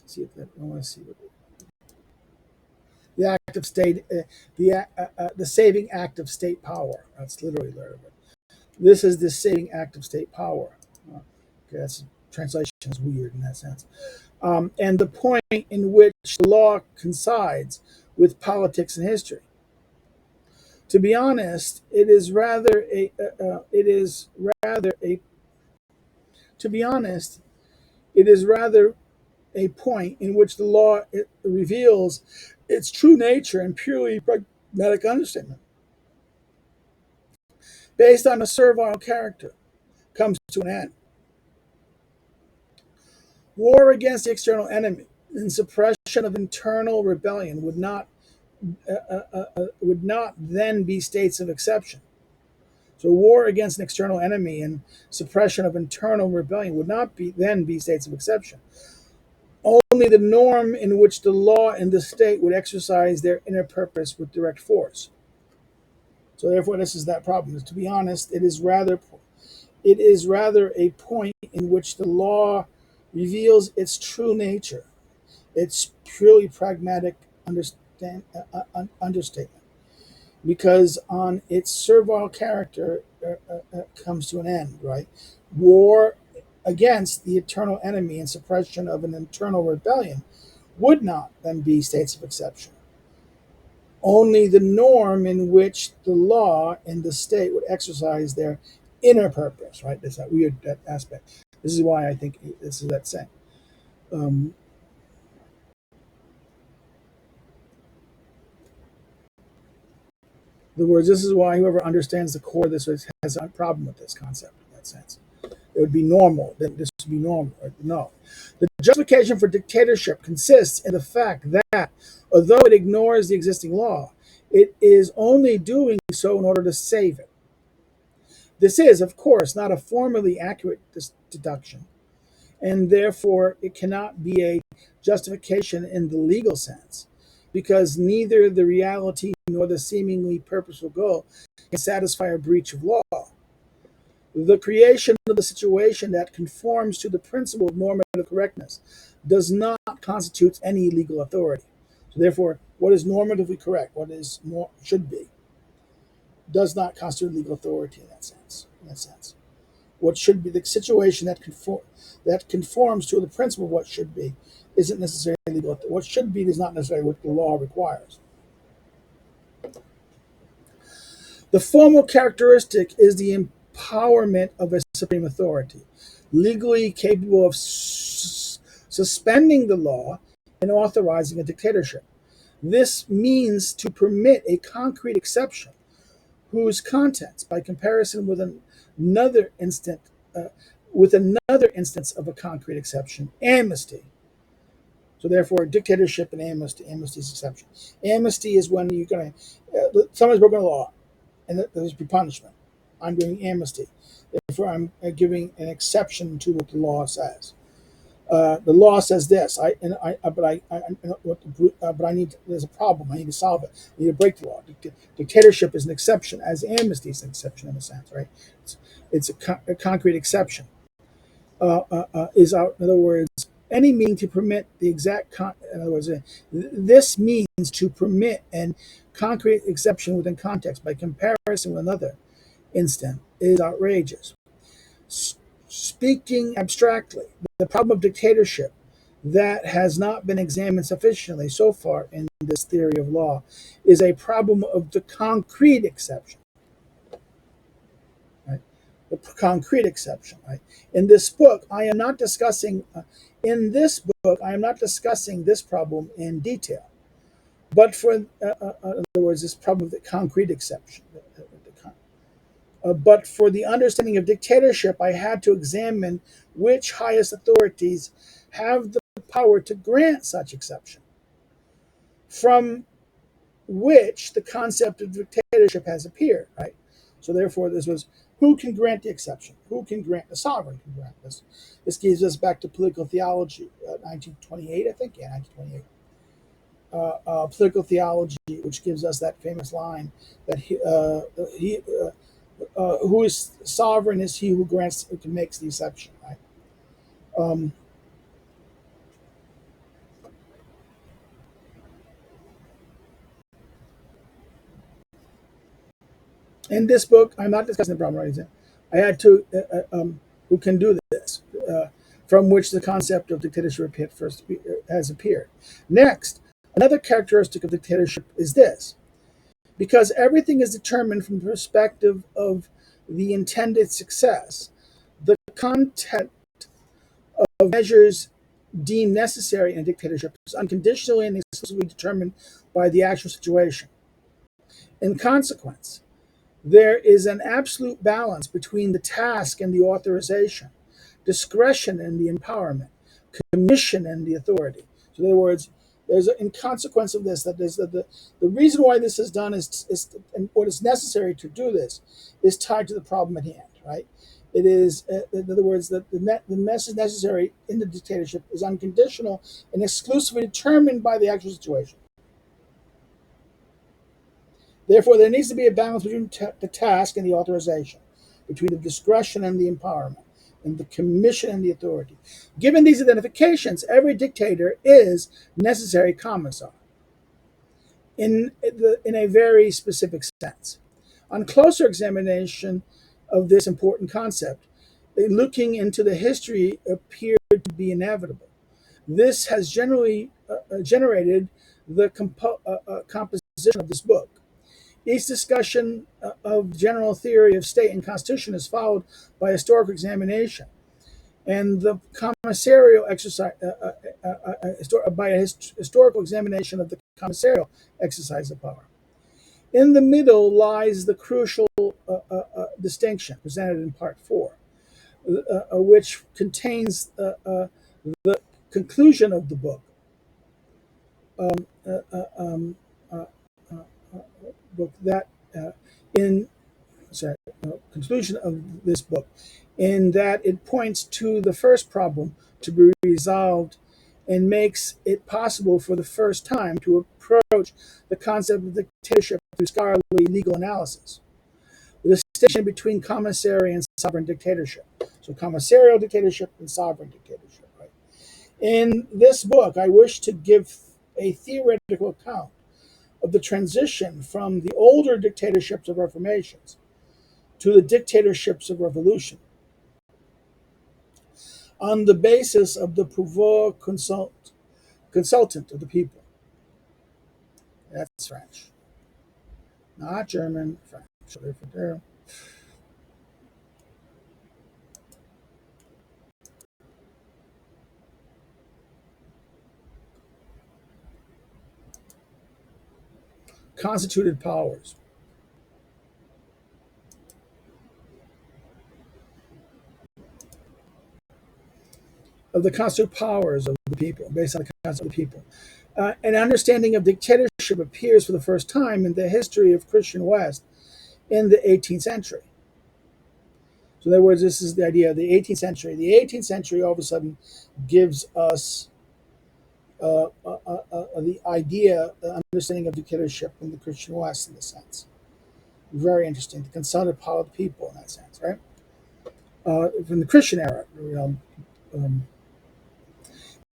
See if that. I want to see what the act of state, the saving act of state power. That's literally there. This is the saving act of state power. Okay, that's translation is weird in that sense. And the point in which the law coincides with politics and history. To be honest, to be honest, it is rather a point in which the law reveals its true nature and purely pragmatic understatement, based on a servile character, comes to an end. War against the external enemy and suppression of internal rebellion would not then be states of exception. So war against an external enemy and suppression of internal rebellion would not then be states of exception. Only the norm in which the law and the state would exercise their inner purpose with direct force. So therefore, this is that problem. To be honest, it is rather a point in which the law reveals its true nature, its purely pragmatic understatement, because on its servile character comes to an end. Right, war against the eternal enemy and suppression of an internal rebellion would not then be states of exception. Only the norm in which the law and the state would exercise their inner purpose, right? There's that weird that aspect. This is why I think this is that saying. Um, in other words, this is why whoever understands the core of this has a problem with this concept in that sense. It would be normal. That this would be normal. No. The justification for dictatorship consists in the fact that, although it ignores the existing law, it is only doing so in order to save it. This is, of course, not a formally accurate deduction, and therefore it cannot be a justification in the legal sense, because neither the reality nor the seemingly purposeful goal can satisfy a breach of law. The creation of the situation that conforms to the principle of normative correctness does not constitute any legal authority. So therefore, what is normatively correct, should be, does not constitute legal authority in that sense. What should be the situation that conforms to the principle of what should be isn't necessarily legal. What should be is not necessarily what the law requires. The formal characteristic is the empowerment of a supreme authority, legally capable of suspending the law and authorizing a dictatorship. This means to permit a concrete exception whose contents, by comparison with another instance, of a concrete exception, amnesty. So therefore, dictatorship and amnesty is exception. Amnesty is when you're going to, someone's broken the law, and there's be punishment. I'm giving amnesty. Therefore, I'm giving an exception to what the law says. The law says this, but I need. There's a problem. I need to solve it. I need to break the law. Dictatorship is an exception, as amnesty is an exception in a sense, right? It's a concrete exception. Is out. In other words, any meaning to permit the exact. In other words, this means to permit an concrete exception within context by comparison with another instant is outrageous. Speaking abstractly, the problem of dictatorship that has not been examined sufficiently so far in this theory of law is a problem of the concrete exception. Right? The concrete exception. Right? In this book, I am not discussing. In this book, I am not discussing this problem in detail, but in other words, this problem of the concrete exception. But for the understanding of dictatorship, I had to examine which highest authorities have the power to grant such exception. from which the concept of dictatorship has appeared, right? So therefore, this was who can grant the exception? Who can grant the sovereign can grant this? This gives us back to political theology, 1928, I think, yeah, 1928. Political theology, which gives us that famous line that who is sovereign is he who grants, who makes the exception, right? Um, in this book, I'm not discussing the problem right now. I had to who can do this, from which the concept of dictatorship has appeared. Next, another characteristic of dictatorship is this: because everything is determined from the perspective of the intended success, the content of measures deemed necessary in a dictatorship is unconditionally and exclusively determined by the actual situation. In consequence, there is an absolute balance between the task and the authorization, discretion and the empowerment, commission and the authority. So, in other words, in consequence of this, that the reason why this is done and what is necessary to do this is tied to the problem at hand, right? It is, in other words, that the message necessary in the dictatorship is unconditional and exclusively determined by the actual situation. Therefore, there needs to be a balance between the task and the authorization, between the discretion and the empowerment, and the commission and the authority. Given these identifications, every dictator is necessary commissar in a very specific sense. On closer examination of this important concept, looking into the history appeared to be inevitable. This has generally generated the composition of this book. Each discussion of general theory of state and constitution is followed by historical examination, and the commissarial exercise by a historical examination of the commissarial exercise of power. In the middle lies the crucial distinction presented in Part 4, which contains the conclusion of the book. Um, uh, uh, um, uh, book that in sorry, conclusion of this book, in that it points to the first problem to be resolved and makes it possible for the first time to approach the concept of dictatorship through scholarly legal analysis. The distinction between commissary and sovereign dictatorship. So commissarial dictatorship and sovereign dictatorship. Right? In this book, I wish to give a theoretical account of the transition from the older dictatorships of reformations to the dictatorships of revolution on the basis of the pouvoir consultant of the people. That's French, not German, French. Constituted powers. Of the constituted powers of the people, based on the concept of the people. An understanding of dictatorship appears for the first time in the history of Christian West in the 18th century. So, in other words, this is the idea of the 18th century. The 18th century all of a sudden gives us the idea, the understanding of dictatorship in the Christian West in a sense. Very interesting. The consulted power of the people in that sense, right? From the Christian era, in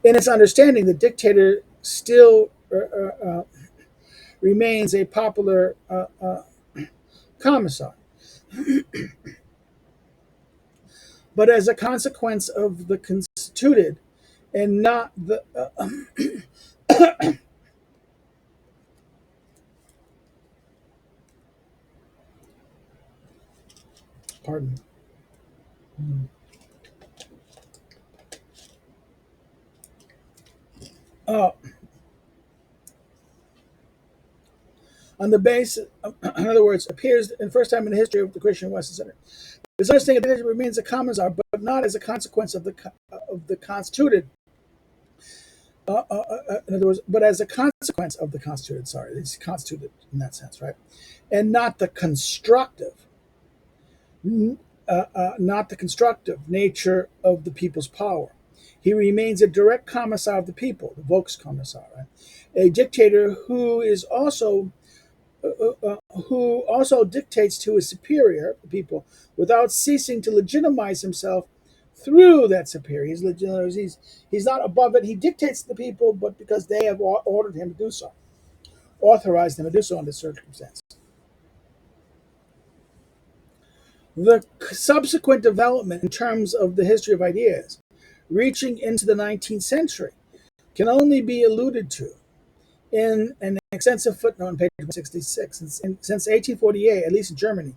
its understanding, the dictator still remains a popular commissar. But as a consequence of the constituted and not the pardon. Uh, on the basis, in other words, appears in the first time in the history of the Christian Western Center. This understanding of remains a commissar, but not as a consequence of the constituted In other words, but as a consequence of the constituted, sorry, it's constituted in that sense, right? And not the constructive, not the constructive nature of the people's power. He remains a direct commissar of the people, the Volkskommissar, right? A dictator who is also who also dictates to his superior, the people, without ceasing to legitimize himself through that superior. He's not above it. He dictates to the people, but because they have ordered him to do so, authorized him to do so under circumstances. The subsequent development in terms of the history of ideas, reaching into the 19th century, can only be alluded to in an extensive footnote on page 166. Since 1848, at least in Germany,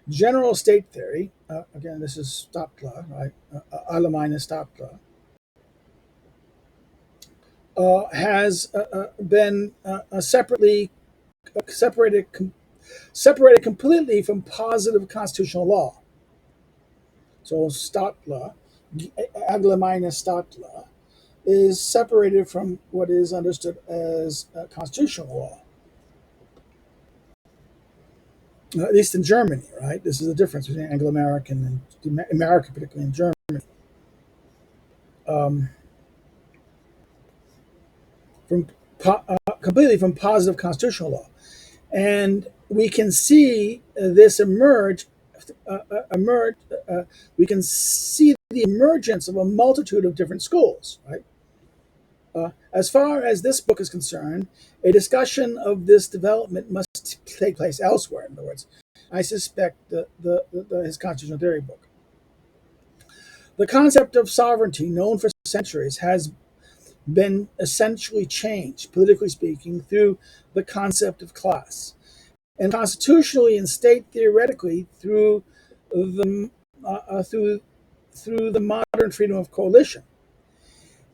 general state theory, again, this is Stadtler, right? Allgemeine Stadtler, has been separated completely from positive constitutional law. So Stadtler, Allgemeine Stadtler, is separated from what is understood as constitutional law. At least in Germany, right? This is the difference between Anglo-American and America, particularly in Germany. Completely from positive constitutional law, and we can see this emerge. We can see the emergence of a multitude of different schools, right? As far as this book is concerned, a discussion of this development must take place elsewhere. In other words, I suspect his constitutional theory book. The concept of sovereignty, known for centuries, has been essentially changed, politically speaking, through the concept of class, and constitutionally and state theoretically through the modern freedom of coalition.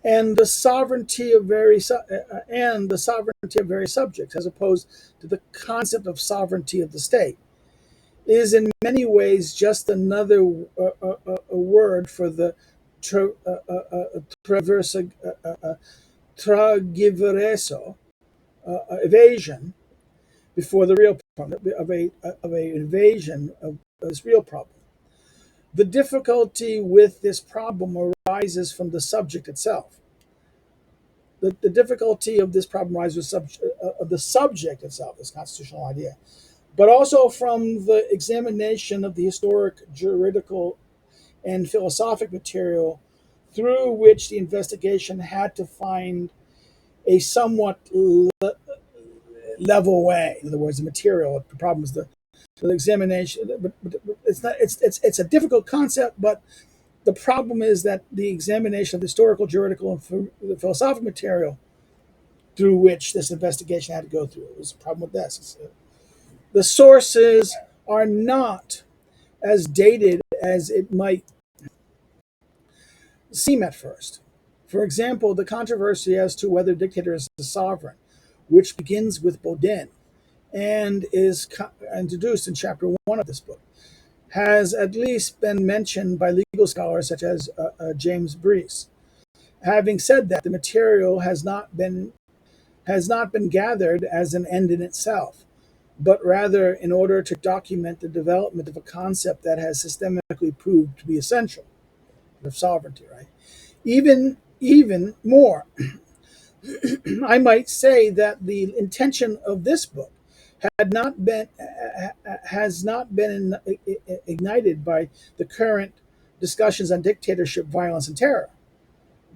And the sovereignty of various subjects, as opposed to the concept of sovereignty of the state, is in many ways just another a word for the tragivereso, evasion before the real problem of a invasion of this real problem. The difficulty with this problem arises from the subject itself. The difficulty of this problem arises of the subject itself, this constitutional idea, but also from the examination of the historic, juridical, and philosophic material through which the investigation had to find a somewhat level way. In other words, the material. The problem is the examination. But it's a difficult concept, but the problem is that the examination of the historical, juridical, and the philosophical material through which this investigation had to go through. It was a problem with this. The sources are not as dated as it might seem at first. For example, the controversy as to whether dictator is a sovereign, which begins with Baton and is introduced in chapter 1 of this book, has at least been mentioned by legal scholars such as James Breese. Having said that, the material has not been gathered as an end in itself, but rather in order to document the development of a concept that has systemically proved to be essential, of sovereignty, right? Even more, I might say that the intention of this book has not been ignited by the current discussions on dictatorship, violence, and terror.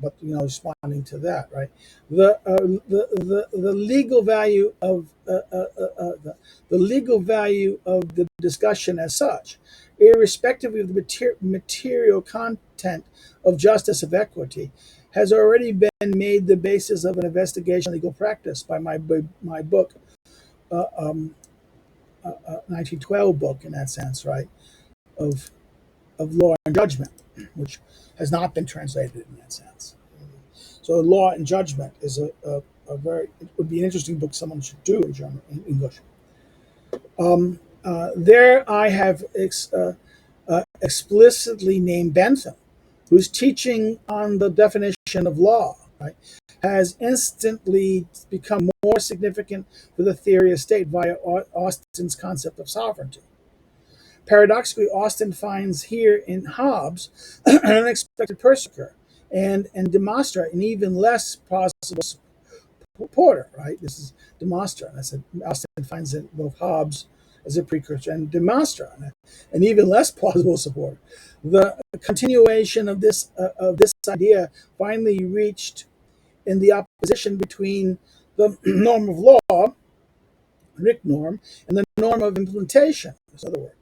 But responding to that, right? The legal value of the legal value of the discussion as such, irrespective of the material content of justice of equity, has already been made the basis of an investigation of legal practice by my book, 1912 book, in that sense, right? Of Law and Judgment, which has not been translated in that sense. So Law and Judgment is a very, it would be an interesting book someone should do in German, in English. There I have explicitly named Baton, who's teaching on the definition of law, right? has instantly become more significant for the theory of state via Austin's concept of sovereignty. Paradoxically, Austin finds here in Hobbes an unexpected persecutor and Demostra an even less plausible supporter, right? This is Demostra. And I said Austin finds it both Hobbes as a precursor and Demostra an even less plausible supporter. The continuation of this idea finally reached in the opposition between the norm of law, Rick norm, and the norm of implementation. This other word.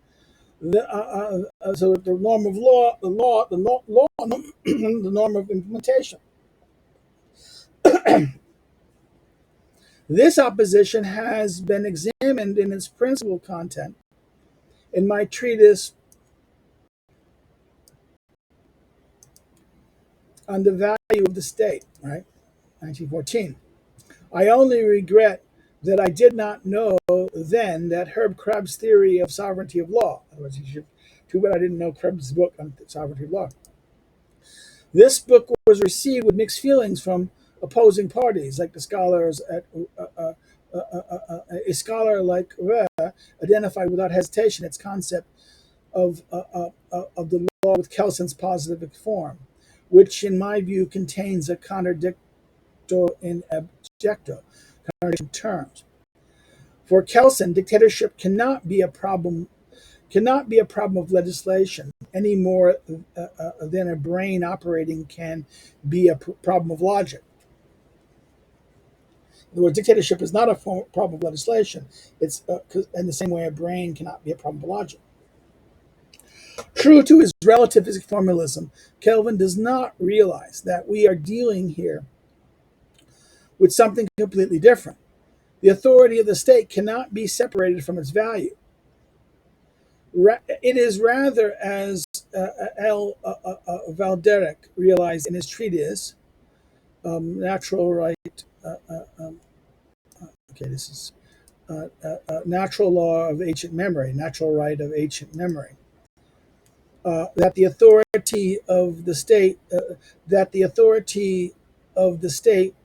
So the norm of law, the norm of implementation. This opposition has been examined in its principal content in my treatise on the value of the state, right? 1914. I only regret that I did not know then that Herb Krebs' theory of sovereignty of law. In other words, too bad I didn't know Krebs' book on sovereignty of law. This book was received with mixed feelings from opposing parties, like the scholars at a scholar like Rouge identified without hesitation its concept of the law with Kelson's positive form, which, in my view, contains a contradictio in abjecto, contradiction terms. For Kelson, dictatorship cannot be a problem of legislation any more than a brain operating can be a problem of logic. In other words, dictatorship is not a problem of legislation. It's in the same way a brain cannot be a problem of logic. True to his relativistic formalism, Kelvin does not realize that we are dealing here with something completely different. The authority of the state cannot be separated from its value. It is rather, as L. Valderic realized in his treatise, Natural Right. This is Natural Law of Ancient Memory, Natural Right of Ancient Memory. That the authority of the state,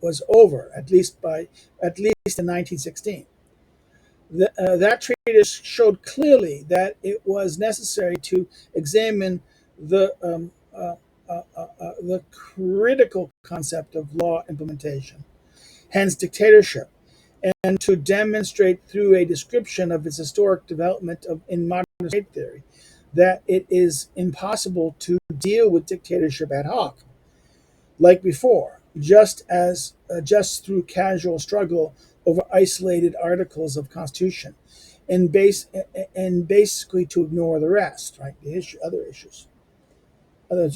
was over, at least in 1916. That treatise showed clearly that it was necessary to examine the critical concept of law implementation, hence dictatorship, and to demonstrate through a description of its historic development in modern state theory that it is impossible to deal with dictatorship ad hoc, like before, just through casual struggle over isolated articles of constitution, and basically to ignore the rest, right? Other issues. In other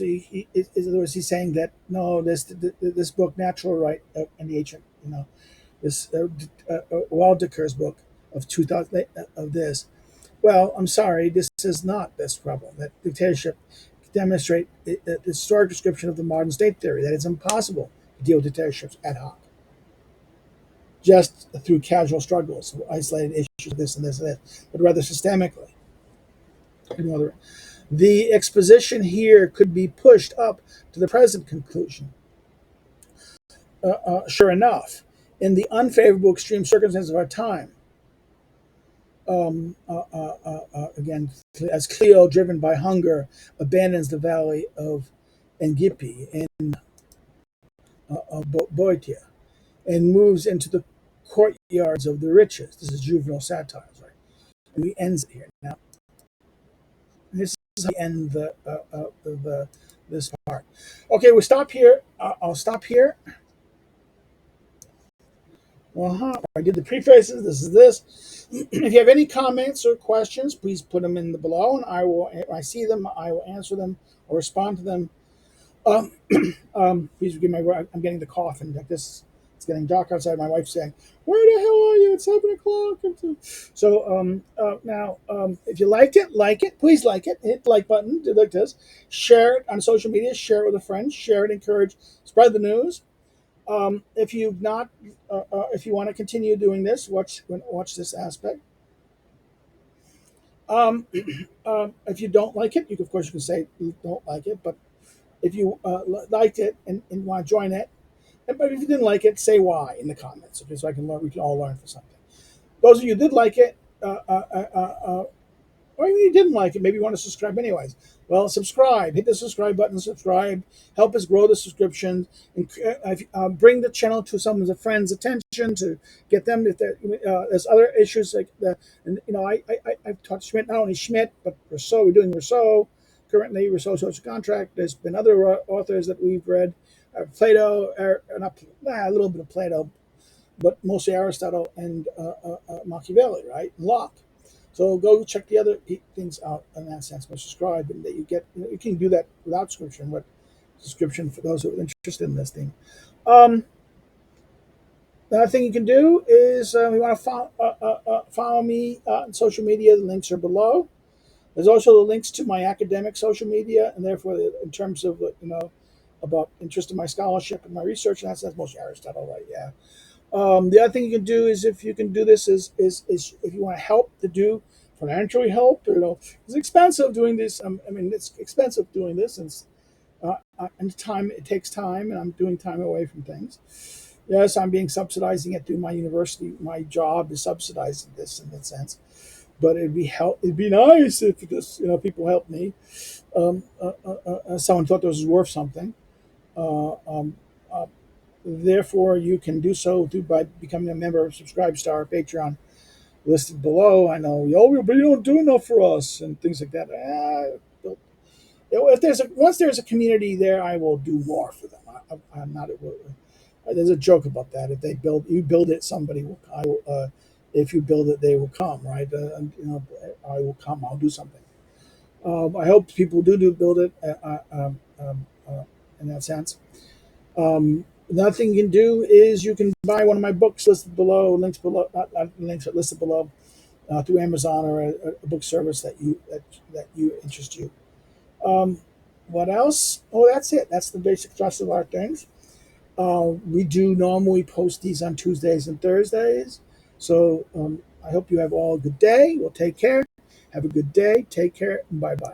words, he's saying that no, this book, Natural Right and the Ancient, this Waldeker's book of 2000 of this. Well, I'm sorry, this is not this problem. That dictatorship demonstrate the historic description of the modern state theory that it's impossible to deal with dictatorships ad hoc, just through casual struggles, isolated issues, this and this and this, but rather systemically. The exposition here could be pushed up to the present conclusion. Sure enough, in the unfavorable extreme circumstances of our time, again, as Cleo, driven by hunger, abandons the valley of Engipi in Boeotia and moves into the courtyards of the riches. This is juvenile satires, right? And we ends it here now. This is how we end this part. Okay, we'll stop here. I'll stop here. I did the prefaces. This is this. If you have any comments or questions, please put them in the below, and I see them. I will answer them or respond to them. Please forgive my. I'm getting the cough, and like this, it's getting dark outside. My wife's saying, "Where the hell are you? It's 7:00." So now, if you liked it, like it. Please like it. Hit the like button. Do like this. Share it on social media. Share it with a friend. Share it. Encourage. Spread the news. If you want to continue doing this, watch this aspect. If you don't like it, of course you can say you don't like it. But if you liked it and want to join it, But if you didn't like it, say why in the comments, okay? So I can learn. We can all learn from something. Those of you who did like it, or even you didn't like it, maybe you want to subscribe anyways. Well, subscribe. Hit the subscribe button. Subscribe. Help us grow the subscription, and bring the channel to some of the friends' attention to get them. If there's other issues like the, and I've taught Schmitt, not only Schmitt but Rousseau. We're doing Rousseau currently. Rousseau social contract. There's been other authors that we've read. Plato, not a little bit of Plato, but mostly Aristotle and Machiavelli, right? And Locke. So go check the other things out in that sense. But subscribe, and that you get. You can do that without subscription, but subscription for those who are interested in this thing. Um, Another thing you can do is you want to follow me on social media. The links are below. There's also the links to my academic social media, and therefore, in terms of about interest in my scholarship and my research, and that's mostly Aristotle, right? Yeah. The other thing you can do is, if you can do this, is if you want to help to do financially help. It's expensive doing this. I mean, it's expensive doing this, and time, it takes time, and I'm doing time away from things. Yes, I'm being subsidizing it through my university. My job is subsidizing this in that sense. But It'd be nice if this, people help me. Someone thought this was worth something. Uh, um, uh, Therefore, you can do so by becoming a member of Subscribe Star or Patreon, listed below. I know, but you don't do enough for us and things like that. If once there's a community there, I will do more for them. I'm not. There's a joke about that. If you build it, somebody will. I will. If you build it, they will come. Right? I will come. I'll do something. I hope people do build it. In that sense. Another thing you can do is you can buy one of my books listed below. Links below. Not links are listed below through Amazon or a book service that you interest you. Um, what else? Oh, that's it. That's the basic thrust of our things. We do normally post these on Tuesdays and Thursdays. So I hope you have all a good day. Well, take care. Have a good day. Take care. And bye bye.